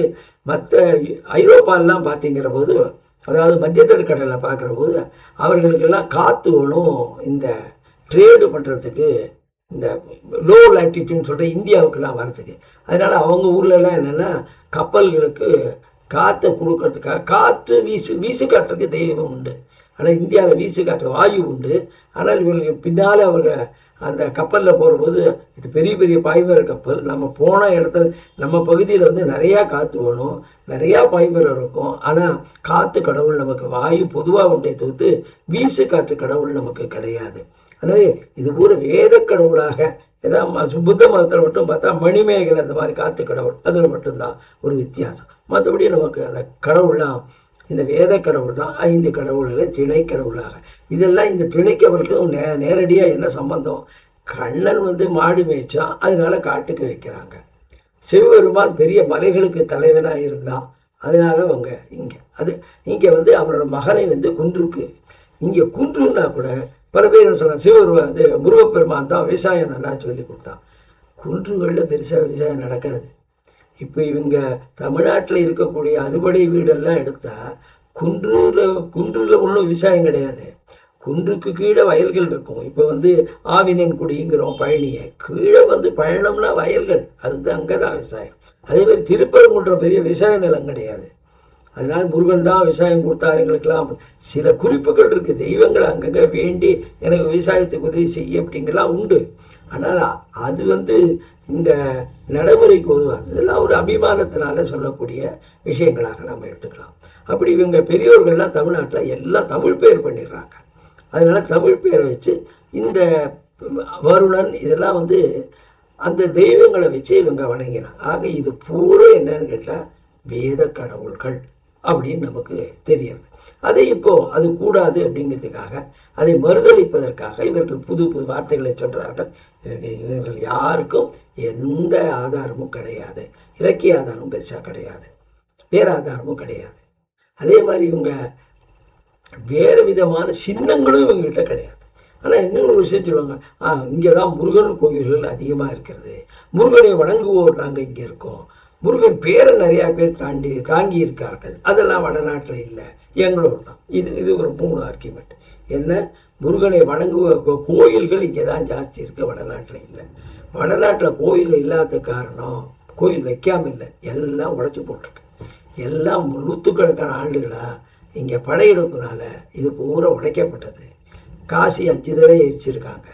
மற்ற ஐரோப்பாலாம் பார்த்தீங்கிற போது, அதாவது மத்தியதர கடலை பார்க்குற போது அவர்களுக்கெல்லாம் காற்று வேணும் இந்த ட்ரேடு பண்ணுறதுக்கு, இந்த லோ லாட்டிடியூட்னு சொல்லிட்டு இந்தியாவுக்கெல்லாம் வரதுக்கு. அதனால அவங்க ஊர்லலாம் என்னென்னா கப்பல்களுக்கு காற்றை கொடுக்கறதுக்காக காற்று வீசு காற்றுக்கு தெய்வம் உண்டு. ஆனால் இந்தியாவில் வீசு காற்று வாயு உண்டு. ஆனால் இவர்களுக்கு பின்னால் அவர்கள் அந்த கப்பலில் போகும்போது இது பெரிய பெரிய பாய்மர கப்பல், நம்ம போன இடத்துல நம்ம பகுதியில் வந்து நிறையா காற்று வேணும், நிறையா பாய்மரம் இருக்கும். ஆனால் காற்று கடவுள் நமக்கு வாயு பொதுவாக உண்டே தவிர்த்து வீசு காற்று கடவுள் நமக்கு கிடையாது. எனவே இது பூரா வேத கடவுளாக ஏதாவது புத்த மதத்தில் மட்டும் பார்த்தா மணிமேகலை அந்த மாதிரி காற்று கடவுள், அதில் மட்டும்தான் ஒரு வித்தியாசம். மற்றபடி நமக்கு அந்த கடவுள்லாம் இந்த வேத கடவுள் தான் 5 கடவுள்கள் திணை கடவுளாக. இதெல்லாம் இந்த திணைக்கு அவர்களுக்கு நேரடியாக என்ன சம்பந்தம், கண்ணன் வந்து மாடு மேய்ச்சான், அதனால காட்டுக்கு வைக்கிறாங்க. சிவபெருமான் பெரிய மலைகளுக்கு தலைவனாக இருந்தான், அதனால அவங்க இங்கே வந்து அவனோட மகனை வந்து குன்றுக்கு, இங்கே குன்றுன்னா கூட பல பேர் சொல்கிறாங்க சிவபெருமான் வந்து முருகப்பெருமான் தான் விவசாயம் நல்லா சொல்லி கொடுத்தான். குன்றுகளில் பெருசாக விவசாயம் நடக்காது. இப்போ இவங்க தமிழ்நாட்டில் இருக்கக்கூடிய அறுபடை வீடெல்லாம் எடுத்தா குன்றுல ஒன்றும் விவசாயம் கிடையாது. குன்றுக்கு கீழே வயல்கள் இருக்கும். இப்போ வந்து ஆவினன் குடிங்கிறோம் பழனியை, கீழே வந்து பயணம்னா வயல்கள், அதுதான் அங்கே தான் விவசாயம். அதே மாதிரி திருப்பரங்குன்ற பெரிய விவசாய நிலம் கிடையாது. அதனால முருகன் தான் விவசாயம் கொடுத்தாரு எங்களுக்கெல்லாம். சில குறிப்புகள் இருக்கு, தெய்வங்களை அங்கங்கே வேண்டி எனக்கு விவசாயத்துக்கு உதவி செய்ய அப்படிங்கலாம் உண்டு. ஆனால் அது வந்து இந்த நடைமுறைக்கு உதவாது. இதெல்லாம் ஒரு அபிமானத்தினால சொல்லக்கூடிய விஷயங்களாக நம்ம எடுத்துக்கலாம். அப்படி இவங்க பெரியோர்கள்லாம் தமிழ்நாட்டில் எல்லாம் தமிழ் பேர் பண்ணிடுறாங்க. அதனால தமிழ் பேரை வச்சு இந்த வருணன் இதெல்லாம் வந்து அந்த தெய்வங்களை வச்சு இவங்க வணங்கினாங்க. ஆக இது பூரா என்னன்னு கேட்டால் வேத கடவுள்கள் அப்படின்னு நமக்கு தெரியுது. அதை இப்போ அது கூடாது அப்படிங்கிறதுக்காக, அதை மறுதளிப்பதற்காக இவர்கள் புது புது வார்த்தைகளை சொல்றார்கள். இவர்கள் யாருக்கும் எந்த ஆதாரமும் கிடையாது, இலக்கிய ஆதாரமும் பெருசாக கிடையாது, வேற ஆதாரமும் கிடையாது. அதே மாதிரி இவங்க வேறு விதமான சின்னங்களும் இவங்ககிட்ட கிடையாது. ஆனால் இன்னொரு விஷயம் சொல்லுவாங்க, இங்கே தான் முருகன் கோயில்கள் அதிகமாக இருக்கிறது, முருகனை வணங்குவோர் நாங்கள் இங்கே இருக்கோம், முருகன் பேரை நிறையா பேர் தாங்கி இருக்கார்கள், அதெல்லாம் வடநாட்டில் இல்லை, எங்களோட தான். இது ஒரு 3 ஆர்கியூமெண்ட். என்ன, முருகனை வணங்குவ கோயில்கள் இங்கே தான் ஜாஸ்தி இருக்குது, வடநாட்டில் இல்லை. வடநாட்டில் கோயில் இல்லாத காரணம், கோயில் வைக்காம இல்லை, எல்லாம் உடைச்சி போட்டிருக்கு. எல்லாம் நூற்றுக்கணக்கான ஆண்டுகளாக இங்கே படையெடுப்புனால இது பூரா உடைக்கப்பட்டது. காசி 5 தடவை எரிச்சிருக்காங்க,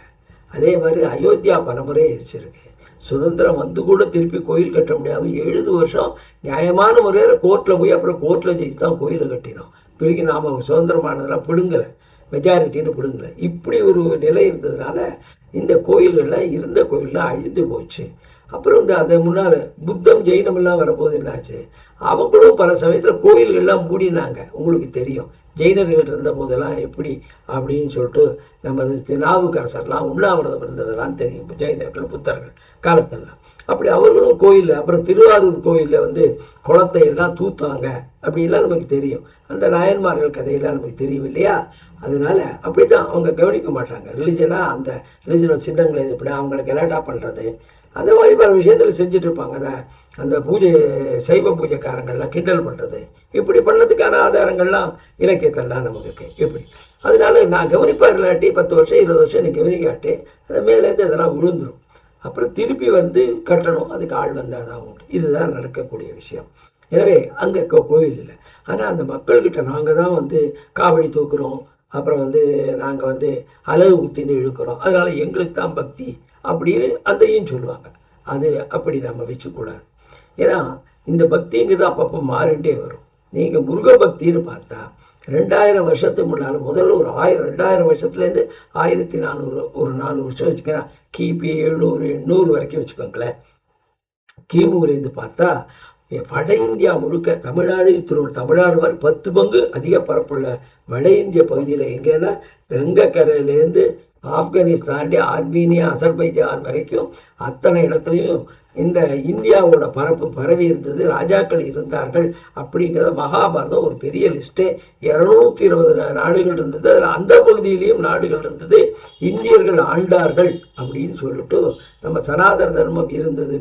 அதே மாதிரி அயோத்தியா பல முறை எரிச்சிருக்கு. சுதந்திரம் வந்து கூட திருப்பி கோயில் கட்ட முடியாமல் 70 வருஷம் நியாயமான முறையில் கோர்ட்டில் போய் அப்புறம் கோர்ட்டில் ஜெயிச்சு தான் கோயிலை கட்டினோம். பிறகு நாம் சுதந்திரமானதெல்லாம் பிடுங்கலை, மெஜாரிட்டின்னு பிடுங்கலை. இப்படி ஒரு நிலை இருந்ததுனால இந்த கோயில்களில் இருந்த கோயிலெலாம் அழிந்து போச்சு. அப்புறம் அதை முன்னால் புத்தம் ஜெயினமெல்லாம் வரும்போது என்னாச்சு, அவங்களும் பல சமயத்தில் கோயில்கள்லாம் மூடினாங்க. உங்களுக்கு தெரியும், ஜெயினர்கள் இருந்த போதெல்லாம் எப்படி அப்படின்னு சொல்லிட்டு நமது நாவுக்கரசர்லாம் உண்ணாவிரதம் இருந்ததெல்லாம் தெரியும், ஜெயினர்கள் புத்தர்கள் காலத்தெல்லாம். அப்படி அவர்களும் கோயிலில், அப்புறம் திருவாரூர் கோயிலில் குளத்தை எல்லாம் தூத்தாங்க அப்படின்லாம் நமக்கு தெரியும். அந்த நாயன்மார்கள் கதையெல்லாம் நமக்கு தெரியும் இல்லையா? அதனால அப்படி தான் அவங்க கவனிக்க மாட்டாங்க. ரிலிஜனாக அந்த ரிலிஜனோட சின்னங்களை இப்படி அவங்களை கலாட்டா பண்ணுறது, அந்த மாதிரி பல விஷயத்தில் செஞ்சுட்டு இருப்பாங்க. அந்த பூஜை சைவ பூஜைக்காரங்கள்லாம் கிண்டல் பண்ணுறது, இப்படி பண்ணதுக்கான ஆதாரங்கள்லாம் இலக்கியத்தெல்லாம் நமக்கு இருக்கு. இப்படி அதனால நான் கவனிப்பாக இல்லாட்டி 10 வருஷம் 20 வருஷம் நீ கவனிக்காட்டி அந்த மேலேருந்து அதெல்லாம் விழுந்துடும். அப்புறம் திருப்பி கட்டணும், அதுக்கு ஆள் வந்தால் தான் உண்டு. இதுதான் நடக்கக்கூடிய விஷயம். எனவே அங்கே கோயில் இல்லை. ஆனால் அந்த மக்கள்கிட்ட நாங்கள் தான் காவடி தூக்குறோம், அப்புறம் நாங்கள் அலகு குத்தின்னு இழுக்கிறோம், அதனால எங்களுக்கு தான் பக்தி அப்படின்னு அதையும் சொல்லுவாங்க. அது அப்படி நம்ம வச்சுக்கூடாது. ஏன்னா இந்த பக்திங்கிறது அப்பப்போ மாறிட்டே வரும். நீங்கள் முருக பக்தின்னு பார்த்தா 2000 வருஷத்துக்கு முன்னால், முதல்ல ஒரு 2000 வருஷத்துலேருந்து 1400 ஒரு 4 வருஷம் வச்சுக்கலாம், கிபி 700 800 வரைக்கும் வச்சுக்கோங்களேன். கிமுலேருந்து பார்த்தா வட இந்தியா முழுக்க, தமிழ்நாடு வரை 10 பங்கு அதிக பரப்புள்ள வட இந்திய பகுதியில் எங்கன்னா கங்கை கரையிலேருந்து ஆப்கானிஸ்தான், ஆர்மீனியா, அசர்பைஜான் வரைக்கும் அத்தனை இடத்துலையும் இந்த இந்தியாவோட பரப்பு பரவி இருந்தது, ராஜாக்கள் இருந்தார்கள். அப்படிங்கிறத மகாபாரதம் ஒரு பெரிய லிஸ்ட்டே 220 நாடுகள் இருந்தது. அதில் அந்த பகுதியிலையும் நாடுகள் இருந்தது, இந்தியர்கள் ஆண்டார்கள் அப்படின்னு சொல்லிட்டு நம்ம சனாதன தர்மம் இருந்தது.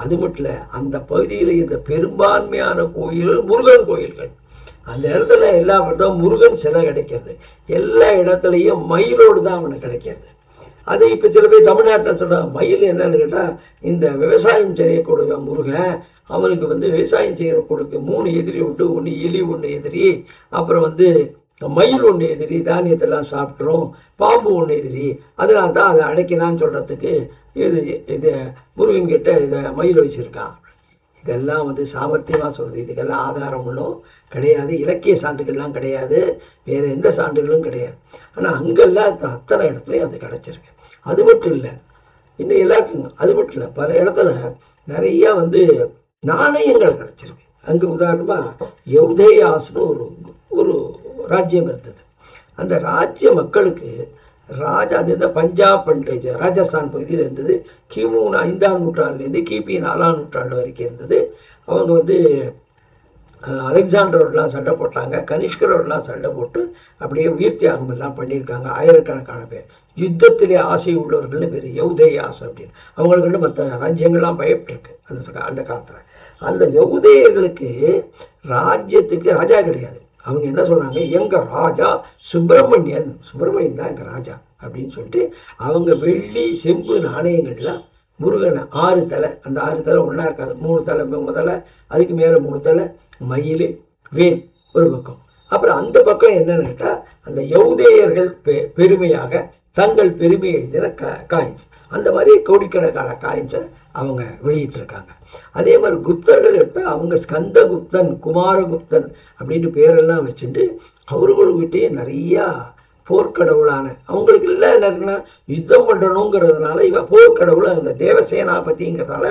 அது மட்டும் இல்லை, அந்த பகுதியில் இருந்த பெரும்பான்மையான கோயில்கள் முருகன் கோயில்கள். அந்த இடத்துல எல்லா இடத்தும் முருகன் சிலை கிடைக்கிறது, எல்லா இடத்துலையும் மயிலோடு தான் அவனுக்கு கிடைக்கிறது. அது இப்போ சில பேர் தமிழ்நாட்டில் சொல்கிறான், மயில் என்னன்னு கேட்டால் இந்த விவசாயம் செய்யக்கூடிய முருகன், அவனுக்கு விவசாயம் செய்கிற கொடுக்க 3 எதிரி உண்டு, ஒன்று எலி, ஒன்று எதிரி, அப்புறம் மயில் ஒன்று எதிரி, தானியத்தெல்லாம் சாப்பிட்றோம், பாம்பு ஒன்று எதிரி, அதனால தான் அதை அடைக்கினான்னு சொல்கிறதுக்கு இது முருகன் கிட்ட இதை மயில் வச்சுருக்கான். இதெல்லாம் சாமர்த்தியமாக சொல்கிறது. இதுக்கெல்லாம் ஆதாரம் ஒன்றும் கிடையாது, இலக்கிய சான்றுகள்லாம் கிடையாது, வேறு எந்த சான்றுகளும் கிடையாது. ஆனால் அங்கெல்லாம் அத்தனை இடத்துலையும் அது கிடச்சிருக்கு. அது மட்டும் இல்லை, இன்னும் எல்லாத்துக்கும் அது மட்டும் இல்லை, பல இடத்துல நிறையா நாணயங்கள் கிடச்சிருக்கு. அங்கே உதாரணமாக யௌதேயாஸ்னு ஒரு ராஜ்யம் இருந்தது. அந்த ராஜ்ய மக்களுக்கு ராஜா, அது பஞ்சாப் அண்ட் ராஜஸ்தான் பகுதியில் இருந்தது. கிமு 5ஆம் நூற்றாண்டுலேருந்து கிபி 4ஆம் நூற்றாண்டு வரைக்கும் இருந்தது. அவங்க அலெக்சாண்டரோடலாம் சண்டை போட்டாங்க, கனிஷ்கரோடலாம் சண்டை போட்டு அப்படியே உயிர் தியாகம் எல்லாம் பண்ணியிருக்காங்க. ஆயிரக்கணக்கான பேர் யுத்தத்திலே ஆசை உள்ளவர்கள்னு பேர் யௌதேயாஸ் அப்படின்னு. அவங்களுக்கு மற்ற ராஜ்யங்கள்லாம் பயப்பட்டிருக்கு அந்த காலத்தில். அந்த யௌதேயர்களுக்கு ராஜ்யத்துக்கு ராஜா கிடையாது. அவங்க என்ன சொல்கிறாங்க, எங்கள் ராஜா சுப்பிரமணியன் தான் எங்கள் ராஜா அப்படின்னு சொல்லிட்டு அவங்க வெள்ளி செம்பு நாணயங்கள்லாம் முருகனை 6 தலை, அந்த 6 தலை ஒன்றா இருக்காது, 3 தலை முதல்ல, அதுக்கு மேலே 3 தலை, மயில், வேல் ஒரு பக்கம். அப்புறம் அந்த பக்கம் என்னன்னு கேட்டால் அந்த யௌதேயர்கள் பெருமையாக தங்கள் பெருமை எழுதின காயின்ஸ், அந்த மாதிரி கோடிக்கணக்கான காயின்ஸை அவங்க வெளியிட்டிருக்காங்க. அதே மாதிரி குப்தர்கள் எடுத்தால் அவங்க ஸ்கந்தகுப்தன், குமாரகுப்தன் அப்படின்னு பேரெல்லாம் வச்சுட்டு அவர்களுக்கிட்டே நிறையா போர்க்கடவுளான, அவங்களுக்கு இல்லை என்னன்னா யுத்தம் பண்ணணுங்கிறதுனால போர்க்கடவுளை அந்த தேவசேனாபதிங்கிறதுனால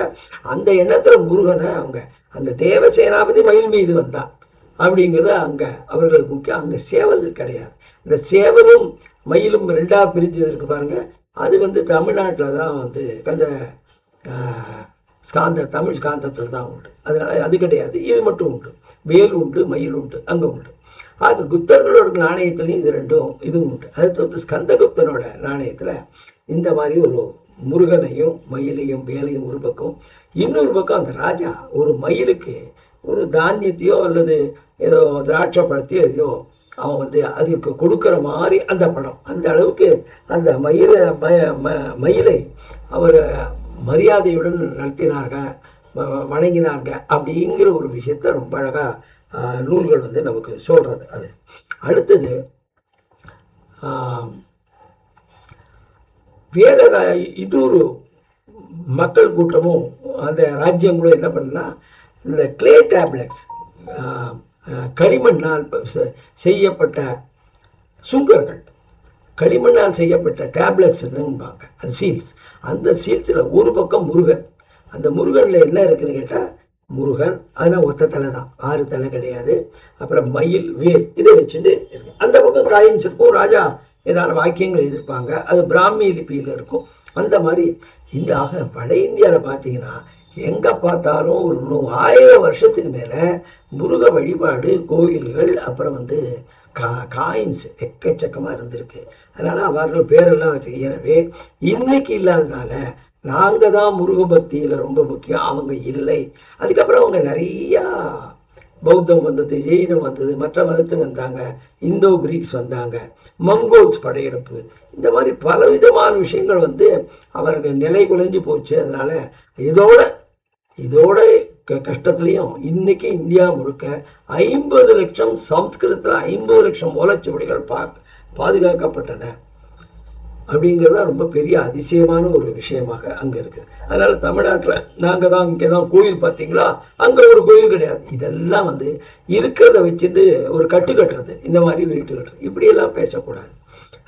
அந்த எண்ணத்தில் முருகனை அவங்க அந்த தேவசேனாபதி மயில் மீது வந்தான் அப்படிங்கிறது அங்கே அவர்களுக்கு முக்கியம். அங்கே சேவல் கிடையாது. இந்த சேவலும் மயிலும் 2ஆக பிரிஞ்சது இருக்கு பாருங்க, அது தமிழ்நாட்டில் தான் அந்த தமிழ் ஸ்காந்தத்தில் தான் உண்டு. அதனால அது கிடையாது, இது மட்டும் உண்டு. வேல் உண்டு, மயில் உண்டு, அங்கே உண்டு. ஆக குப்தர்களோட நாணயத்திலையும் இது ரெண்டும் இதுவும் உண்டு. அதை தவிர்த்து ஸ்கந்தகுப்தனோட நாணயத்தில் இந்த மாதிரி ஒரு முருகனையும் மயிலையும் வேலையும் ஒரு பக்கம், இன்னொரு பக்கம் அந்த ராஜா ஒரு மயிலுக்கு ஒரு தானியத்தையோ அல்லது ஏதோ திராட்சை பழத்தையோ எதையோ அவன் வந்து அதுக்கு கொடுக்குற மாதிரி அந்த படம், அந்த அளவுக்கு அந்த மயிலை அவர் மரியாதையுடன் நடத்தினார்கள், வணங்கினாங்க அப்படிங்கிற ஒரு விஷயத்த ரொம்ப அழகாக நூல்கள் வந்து நமக்கு சொல்கிறது. அது அடுத்தது வேற இது ஒரு மக்கள் கூட்டமும் அந்த ராஜ்யங்களும் என்ன பண்ணா, இந்த கிளே டேப்லெட்ஸ் களிமண்ணால் செய்யப்பட்ட சுங்கர்கள், களிமண்ணால் செய்யப்பட்ட டேப்லெட்ஸ் என்னும்பாங்க, அது சீல்ஸ். அந்த சீல்ஸில் ஒரு பக்கம் முருகன், அந்த முருகனில் என்ன இருக்குன்னு கேட்டால் முருகன், அதனால் ஒத்த தலை தான், 6 தலை கிடையாது. அப்புறம் மயில், வேல், இதை வச்சுட்டு இருக்கு. அந்த பக்கம் காயின்ஸ் இருக்கும், ராஜா ஏதான வாக்கியங்கள் எழுதியிருப்பாங்க, அது பிராமி லிபியில் இருக்கும். அந்த மாதிரி இந்த வட இந்தியாவில் பார்த்தீங்கன்னா எங்கே பார்த்தாலும் ஒரு 1000 வருஷத்துக்கு மேலே முருக வழிபாடு கோயில்கள், அப்புறம் வந்து காயின்ஸ் எக்கச்சக்கமாக இருந்திருக்கு. அதனால் அவர்கள் பேரெல்லாம் வச்சு, எனவே இன்னைக்கு இல்லாததுனால நாங்கள் தான் முருக பக்தியில் ரொம்ப முக்கியம், அவங்க இல்லை. அதுக்கப்புறம் அவங்க நிறையா பௌத்தம் வந்தது, ஜெயினம் வந்தது, மற்ற மதத்து வந்தாங்க, இந்தோ கிரீக்ஸ் வந்தாங்க, மங்கோல்ஸ் படையெடுப்பு, இந்த மாதிரி பலவிதமான விஷயங்கள் வந்து அவர்கள் நிலை குலைஞ்சு போச்சு. அதனால இதோட கஷ்டத்துலையும் இன்னைக்கு இந்தியா முழுக்க 50 லட்சம் சம்ஸ்கிருதத்தில் 50 லட்சம் ஓலைச்சுவடிகள் பாதுகாக்கப்பட்டன அப்படிங்கிறதா ரொம்ப பெரிய அதிசயமான ஒரு விஷயமாக அங்கே இருக்குது. அதனால தமிழ்நாட்டில் நாங்கள் தான் இங்கே தான் கோயில் பார்த்தீங்களா, அங்கே ஒரு கோயில் கிடையாது. இதெல்லாம் வந்து இருக்கிறத வச்சுட்டு ஒரு கட்டு கட்டுறது, இந்த மாதிரி வீட்டு கட்டுறது, இப்படியெல்லாம் பேசக்கூடாது.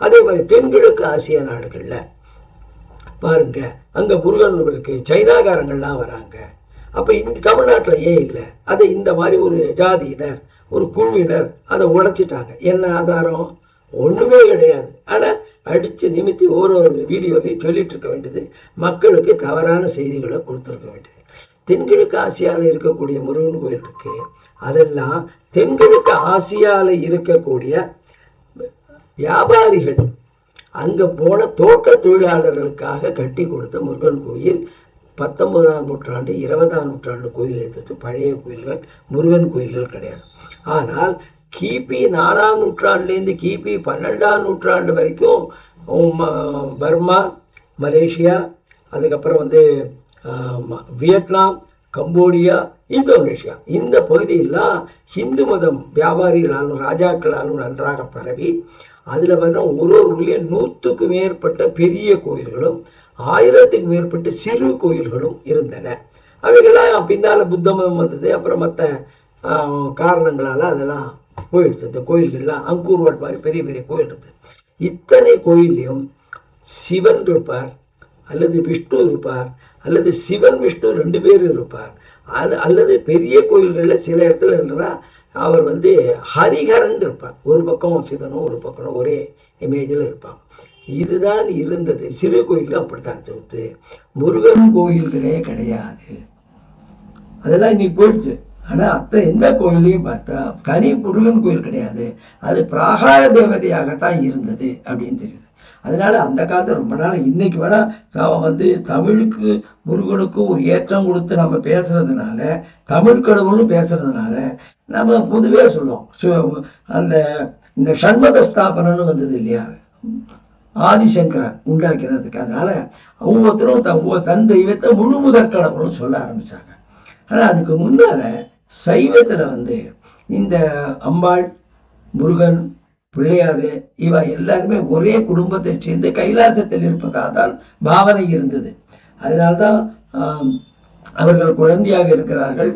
அதே மாதிரி தென்கிழக்கு ஆசிய நாடுகளில் பாருங்க, அங்கே முருகனுக்கு சைனாக்காரங்கள்லாம் வராங்க. அப்போ இந்த தமிழ்நாட்டில் ஏன் இல்லை? அதை இந்த மாதிரி ஒரு ஜாதியினர், ஒரு குழுவினர் அதை உடைச்சிட்டாங்க. என்ன ஆதாரம்? ஒன்றுமே கிடையாது. ஆனால் அடித்து நிமித்தி ஒரு வீடியோலையும் சொல்லிட்டு இருக்க வேண்டியது, மக்களுக்கு தவறான செய்திகளை கொடுத்துருக்க வேண்டியது. தென்கிழக்கு ஆசியாவில் இருக்கக்கூடிய முருகன் கோயில் இருக்கு, அதெல்லாம் தென்கிழக்கு ஆசியாவில் இருக்கக்கூடிய வியாபாரிகள் அங்கே போன தோட்ட தொழிலாளர்களுக்காக கட்டி கொடுத்த முருகன் கோயில். 19ஆம் நூற்றாண்டு 20ஆம் நூற்றாண்டு கோயில் எடுத்து பழைய கோயில்கள், முருகன் கோயில்கள் கிடையாது. ஆனால் கிபி 4ஆம் நூற்றாண்டுலேருந்து கிபி 12ஆம் நூற்றாண்டு வரைக்கும் பர்மா, மலேசியா, அதுக்கப்புறம் வந்து வியட்நாம், கம்போடியா, இந்தோனேஷியா, இந்த பகுதியெல்லாம் இந்து மதம் வியாபாரிகளாலும் ராஜாக்களாலும் நன்றாக பரவி, அதில் வர ஒரு ஊர்லேயும் 100க்கு மேற்பட்ட பெரிய கோயில்களும் 1000க்கு மேற்பட்ட சிறு கோயில்களும் இருந்தன. அவைகள்லாம் பின்னால் புத்த மதம் வந்தது, அப்புறம் மற்ற காரணங்களால் அதெல்லாம் போயிடுது. இந்த கோயில்கள்லாம் அங்கூர்வாட் மாதிரி பெரிய பெரிய கோயில் இருக்குது. இத்தனை கோயிலையும் சிவன் இருப்பார், அல்லது விஷ்ணு இருப்பார், அல்லது சிவன் விஷ்ணு 2 பேரும் இருப்பார், அல்லது பெரிய கோயில்களில் சில இடத்துல என்னன்னா அவர் வந்து ஹரிஹரன் இருப்பார், ஒரு பக்கம் சிவனும் ஒரு பக்கம் ஒரே இமேஜில் இருப்பாங்க. இதுதான் இருந்தது. சிறு கோயிலும் அப்படித்தான் தவிர்த்து முருகன் கோயில்களே கிடையாது. அதெல்லாம் இன்னைக்கு போயிடுச்சு. ஆனால் அப்போ எந்த கோயிலையும் பார்த்தா கனி முருகன் கோயில் கிடையாது, அது பிராகார தேவதையாகத்தான் இருந்தது அப்படின்னு தெரியுது. அதனால அந்த காலத்தில் ரொம்ப நாள் இன்னைக்கு வேணா நாம் வந்து தமிழுக்கு முருகனுக்கும் ஒரு ஏற்றம் கொடுத்து நம்ம பேசுறதுனால, தமிழ் கடவுள்னு பேசுறதுனால நம்ம பொதுவே சொல்லுவோம். அந்த இந்த சண்மத ஸ்தாபனம்னு வந்தது இல்லையா, ஆதிசங்கரன் உண்டாக்கிறதுக்கு. அதனால ஒவ்வொருத்தரும் தன் தெய்வத்தை முழு முதற் கடவுள்னு சொல்ல ஆரம்பிச்சாங்க. ஆனால் அதுக்கு முன்னால சைவத்தில் வந்து இந்த அம்பாள், முருகன், பிள்ளையாரு இவ எல்லாருமே ஒரே குடும்பத்தை சேர்ந்து கைலாசத்தில் இருப்பதாக தான் பாவனை இருந்தது. அதனால்தான் அவர்கள் குழந்தையாக இருக்கிறார்கள்.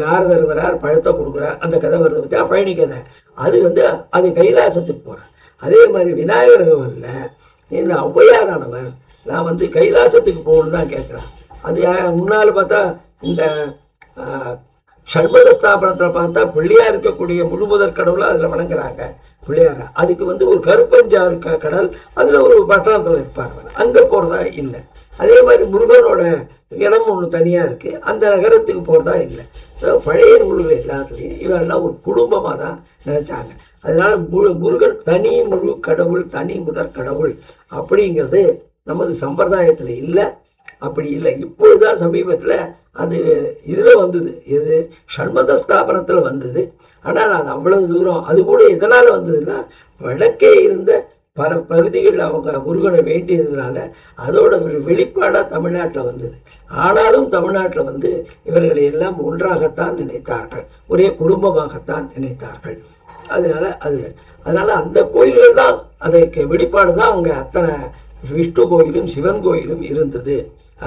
நாரதர் வரார், பழத்தை கொடுக்குறார், அந்த கதை வருது பற்றி பழனி கதை. அது வந்து அது கைலாசத்துக்கு போகிறார். அதே மாதிரி விநாயகர் இந்த ஔவையாரானவர் நான் வந்து கைலாசத்துக்கு போகணுன்னு தான் கேட்குறேன். அது முன்னால் பார்த்தா இந்த சண்மத ஸ்தாபனத்தில் பார்த்தா பிள்ளையார் இருக்கக்கூடிய முழுமுதற் கடவுளை அதில் வணங்குறாங்க பிள்ளையார. அதுக்கு வந்து ஒரு கருப்பஞ்சாறு கடல், அதில் ஒரு பட்டணத்தில் இருப்பார், அங்கே போகிறதா இல்லை. அதே மாதிரி முருகனோட இடம் ஒன்று தனியாக இருக்குது, அந்த நகரத்துக்கு போகிறதா இல்லை. பழைய நூல்கள் எல்லாத்துலேயும் இவெல்லாம் ஒரு குடும்பமாக தான் நினச்சாங்க. அதனால முருகன் தனி முழு கடவுள், தனி முதற் கடவுள் அப்படிங்கிறது நமது சம்பிரதாயத்தில் இல்லை. அப்படி இல்லை. இப்பொழுதுதான் சமீபத்தில் அது இதில் வந்தது, எது ஷண்மத ஸ்தாபனத்தில் வந்தது. ஆனால் அது அவ்வளவு தூரம், அது கூட எதனால் வந்ததுன்னா வடக்கே இருந்த பல பகுதிகளில் அவங்க முருகனை வேண்டியதுனால அதோட வெளிப்பாடாக தமிழ்நாட்டில் வந்தது. ஆனாலும் தமிழ்நாட்டில் வந்து இவர்களை எல்லாம் ஒன்றாகத்தான் நினைத்தார்கள், ஒரே குடும்பமாகத்தான் நினைத்தார்கள். அதனால அந்த கோயில்கள் தான் அதுக்கு வெளிப்பாடு தான் அங்கே அத்தனை விஷ்ணு கோயிலும் சிவன் கோயிலும் இருந்தது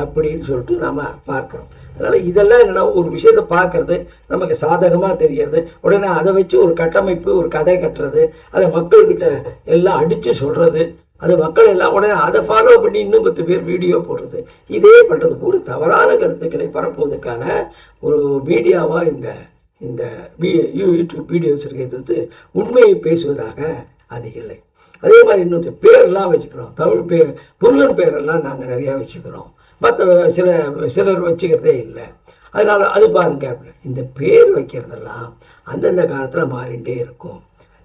அப்படின்னு சொல்லிட்டு நாம் பார்க்குறோம். அதனால் இதெல்லாம் என்னென்னா ஒரு விஷயத்தை பார்க்கறது நமக்கு சாதகமாக தெரியறது, உடனே அதை வச்சு ஒரு கட்டமைப்பு, ஒரு கதை கட்டுறது, அதை மக்கள்கிட்ட எல்லாம் அடித்து சொல்கிறது, அது மக்கள் எல்லாம் உடனே அதை ஃபாலோ பண்ணி இன்னும் 10 பேர் வீடியோ போடுறது, இதே பண்ணுறது ஒரு தவறான கருத்துக்களை பரப்புவதற்கான ஒரு மீடியாவாக இந்த யூடியூப் வீடியோஸ் இருக்கிறது. உண்மையை பேசுவதாக அது இல்லை. அதே மாதிரி இன்னொரு பேரெல்லாம் வச்சுக்கிறோம், தமிழ் பேர், முருகன் பேரெல்லாம் நாங்கள் நிறையா வச்சுக்கிறோம், மற்ற சிலர் வச்சுக்கிறதே இல்லை. அதனால் அது பாருங்க, இந்த பேர் வைக்கிறதெல்லாம் அந்தந்த காலத்தில் மாறிண்டே இருக்கும்.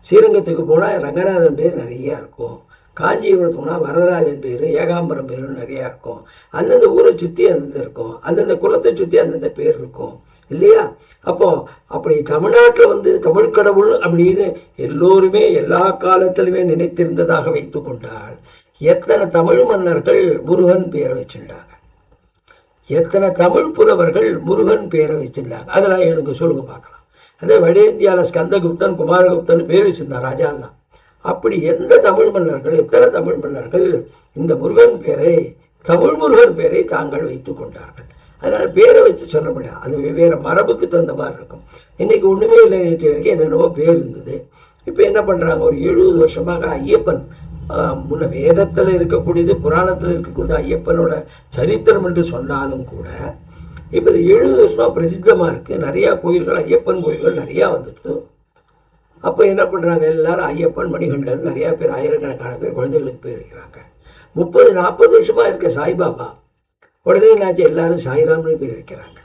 ஸ்ரீரங்கத்துக்கு போனால் ரங்கநாதன் பேர் நிறையா இருக்கும், காஞ்சிபுரத்துக்கு போனால் வரதராஜன் பேர், ஏகாம்பரம் பேரும் நிறையா இருக்கும். அந்தந்த ஊரை சுற்றி அந்தந்த இருக்கும், அந்தந்த குலத்தை சுற்றி அந்தந்த பேர் இருக்கும் இல்லையா? அப்படி தமிழ்நாட்டில் வந்து தமிழ் கடவுள் அப்படின்னு எல்லோருமே எல்லா காலத்திலுமே நினைத்திருந்ததாக வைத்து கொண்டால் எத்தனை தமிழ் மன்னர்கள் முருகன் பேரை வச்சுட்டாங்க, எத்தனை தமிழ் புலவர்கள் முருகன் பேரை வச்சுட்டாங்க, அதெல்லாம் எழுதுங்க, சொல்லுங்க பார்க்கலாம். அதே வட இந்தியாவில் ஸ்கந்தகுப்தன், குமாரகுப்தன் பேர் வச்சிருந்தார் ராஜாலாம். அப்படி எந்த தமிழ் மன்னர்கள், எத்தனை தமிழ் மன்னர்கள் இந்த முருகன் பேரை, தமிழ் முருகன் பேரை தாங்கள் வைத்து கொண்டார்கள். அதனால் பேரை வச்சு சொல்ல முடியாது, அது வெவ்வேறு மரபுக்கு தகுந்த மாதிரி இருக்கும். இன்றைக்கி ஒன்றுமே இல்லை, நேற்று வரைக்கும் என்னென்னவோ பேர் இருந்தது. இப்போ என்ன பண்ணுறாங்க, ஒரு 70 வருஷமாக ஐயப்பன், முன்ன வேதத்தில் இருக்கக்கூடியது, புராணத்தில் இருக்கக்கூடியது ஐயப்பனோட சரித்திரம் என்று சொன்னாலும் கூட இப்போ இது 70 வருஷமாக பிரசித்தமாக இருக்குது. நிறையா கோயில்கள், ஐயப்பன் கோயில்கள் நிறையா வந்துடுது. அப்போ என்ன பண்ணுறாங்க, எல்லாரும் ஐயப்பன், மணிகண்டன், நிறையா பேர், ஆயிரக்கணக்கான பேர் குழந்தைகளுக்கு பேர் வைக்கிறாங்க. 30-40 வருஷமாக இருக்க சாய்பாபா, உடனே என்னாச்சு, எல்லாரும் சாய்ராம்னு பேர் வைக்கிறாங்க.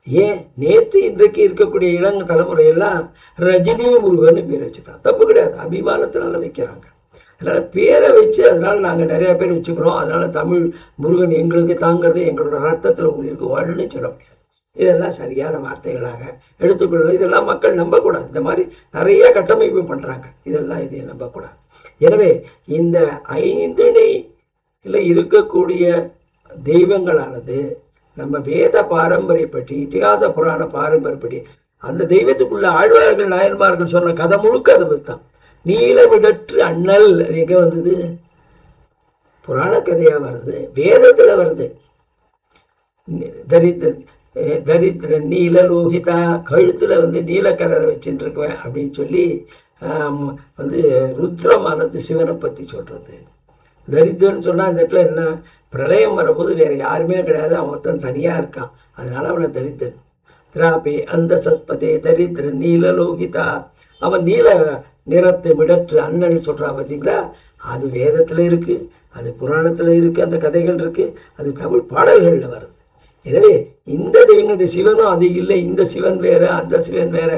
ஏன் நேற்று இன்றைக்கு இருக்கக்கூடிய இளங்க தலைமுறையெல்லாம் ரஜினி முருகன் பேர் வச்சுக்கலாம், தப்பு கிடையாது, அபிமானத்தினால வைக்கிறாங்க. அதனால் பேரை வச்சு, அதனால் நாங்கள் நிறையா பேர் வச்சுக்கிறோம், அதனால் தமிழ் முருகன் எங்களுக்கு தாங்கிறது எங்களோட ரத்தத்தில் உங்களுக்கு வாழ்ன்னு சொல்ல முடியாது. இதெல்லாம் சரியான வார்த்தைகளாக எடுத்துக்கொள்வது, இதெல்லாம் மக்கள் நம்பக்கூடாது. இந்த மாதிரி நிறைய கட்டமைப்பு பண்ணுறாங்க, இதெல்லாம் இதையும் நம்பக்கூடாது. எனவே இந்த 5 இருக்கக்கூடிய தெய்வங்களானது நம்ம வேத பாரம்பரியப்படி, இதிகாச புராண பாரம்பரியப்படி அந்த தெய்வத்துக்குள்ள ஆழ்வார்கள், நாயன்மார்கள் சொன்ன கதை முழுக்க அதை பற்றித்தான். நீலமிடற்று அண்ணல், அது எங்கே வந்தது, புராண கதையாக வருது, வேதத்தில் வருது. தரித்திரன் நீல லோகிதா, கழுத்தில் வந்து நீல கலரை வச்சுட்டு இருக்குவேன் அப்படின்னு சொல்லி ருத்ரமானது சிவனை பற்றி சொல்கிறது. தரித்திரன்னு சொன்னால் இந்த இடத்துல என்ன, பிரளயம் வரும்போது வேறு யாருமே கிடையாது, அவன் ஒருத்தன் தனியாக இருக்கான், அதனால அவனை தரித்திரன். திராபே அந்த சஸ்பதே தரித்திரன் நீலலோகிதா, அவன் நீல நிறத்து மிடற்று அண்ணன் சொல்கிறான் பார்த்தீங்களா, அது வேதத்தில் இருக்குது, அது புராணத்தில் இருக்குது, அந்த கதைகள் இருக்குது, அது தமிழ் பாடல்களில் வருது. எனவே இந்த தெய்வங்க சிவனும் அது இல்லை, இந்த சிவன் வேற, அந்த சிவன் வேற,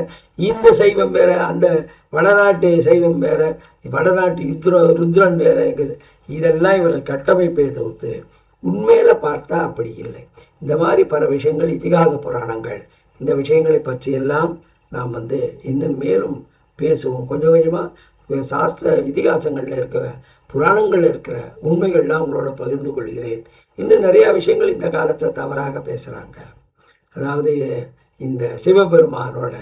இந்த சைவம் வேற, அந்த வடநாட்டு சைவம் வேற, வடநாட்டு ருத்ரன் வேற இருக்குது. இதெல்லாம் இவர்கள் கட்டமைப்பை தவிர்த்து உண்மையில பார்த்தா அப்படி இல்லை. இந்த மாதிரி பல விஷயங்கள், இதிகாச புராணங்கள், இந்த விஷயங்களை பற்றியெல்லாம் நாம் இன்னும் மேலும் பேசுவோம். கொஞ்சம் கொஞ்சமாக சாஸ்திர இதிகாசங்களில் இருக்கிற, புராணங்களில் இருக்கிற உண்மைகள்லாம் உங்களோட பகிர்ந்து கொள்கிறேன். இன்னும் நிறையா விஷயங்கள் இந்த காலத்தில் தவறாக பேசுகிறாங்க. அதாவது இந்த சிவபெருமானோட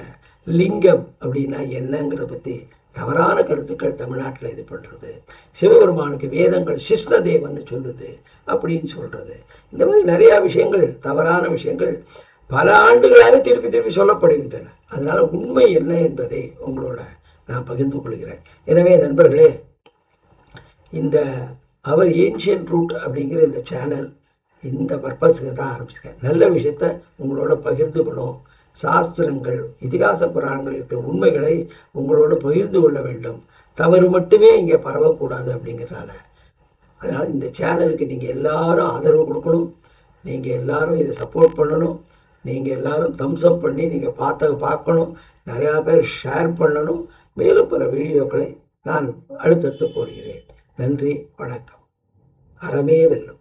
லிங்கம் அப்படின்னா என்னங்கிறத பற்றி தவறான கருத்துக்கள் தமிழ்நாட்டில் இது பண்ணுறது, சிவபெருமானுக்கு வேதங்கள் சிஷ்ணதேவன்னு சொல்லுது அப்படின்னு சொல்கிறது, இந்த மாதிரி நிறையா விஷயங்கள், தவறான விஷயங்கள் பல ஆண்டுகளாக திருப்பி திருப்பி சொல்லப்படுகின்றன. அதனால் உண்மை என்ன என்பதை உங்களோட நான் பகிர்ந்து கொள்கிறேன். எனவே நண்பர்களே, இந்த அவர் ஏன்ஷியன்ட் ட்ரூத் அப்படிங்கிற இந்த சேனல் இந்த பர்பஸுக்கு தான் ஆரம்பிச்சிருக்கேன். நல்ல விஷயத்த உங்களோட பகிர்ந்துக்கணும், சாஸ்திரங்கள், இதிகாச புராணங்கள் இருக்கிற உண்மைகளை உங்களோடு பகிர்ந்து கொள்ள வேண்டும், தவறு மட்டுமே இங்கே பரவக்கூடாது அப்படிங்கிறனால அதனால் இந்த சேனலுக்கு நீங்கள் எல்லாரும் ஆதரவு கொடுக்கணும். நீங்கள் எல்லாரும் இதை சப்போர்ட் பண்ணணும். நீங்கள் எல்லாரும் தம்ஸ் அப் பண்ணி நீங்கள் பார்க்கணும். நிறையா பேர் ஷேர் பண்ணணும். மேலும் பல வீடியோக்களை நான் அடுத்தடுத்து போடுகிறேன். நன்றி, வணக்கம். அறமே வெல்லும்.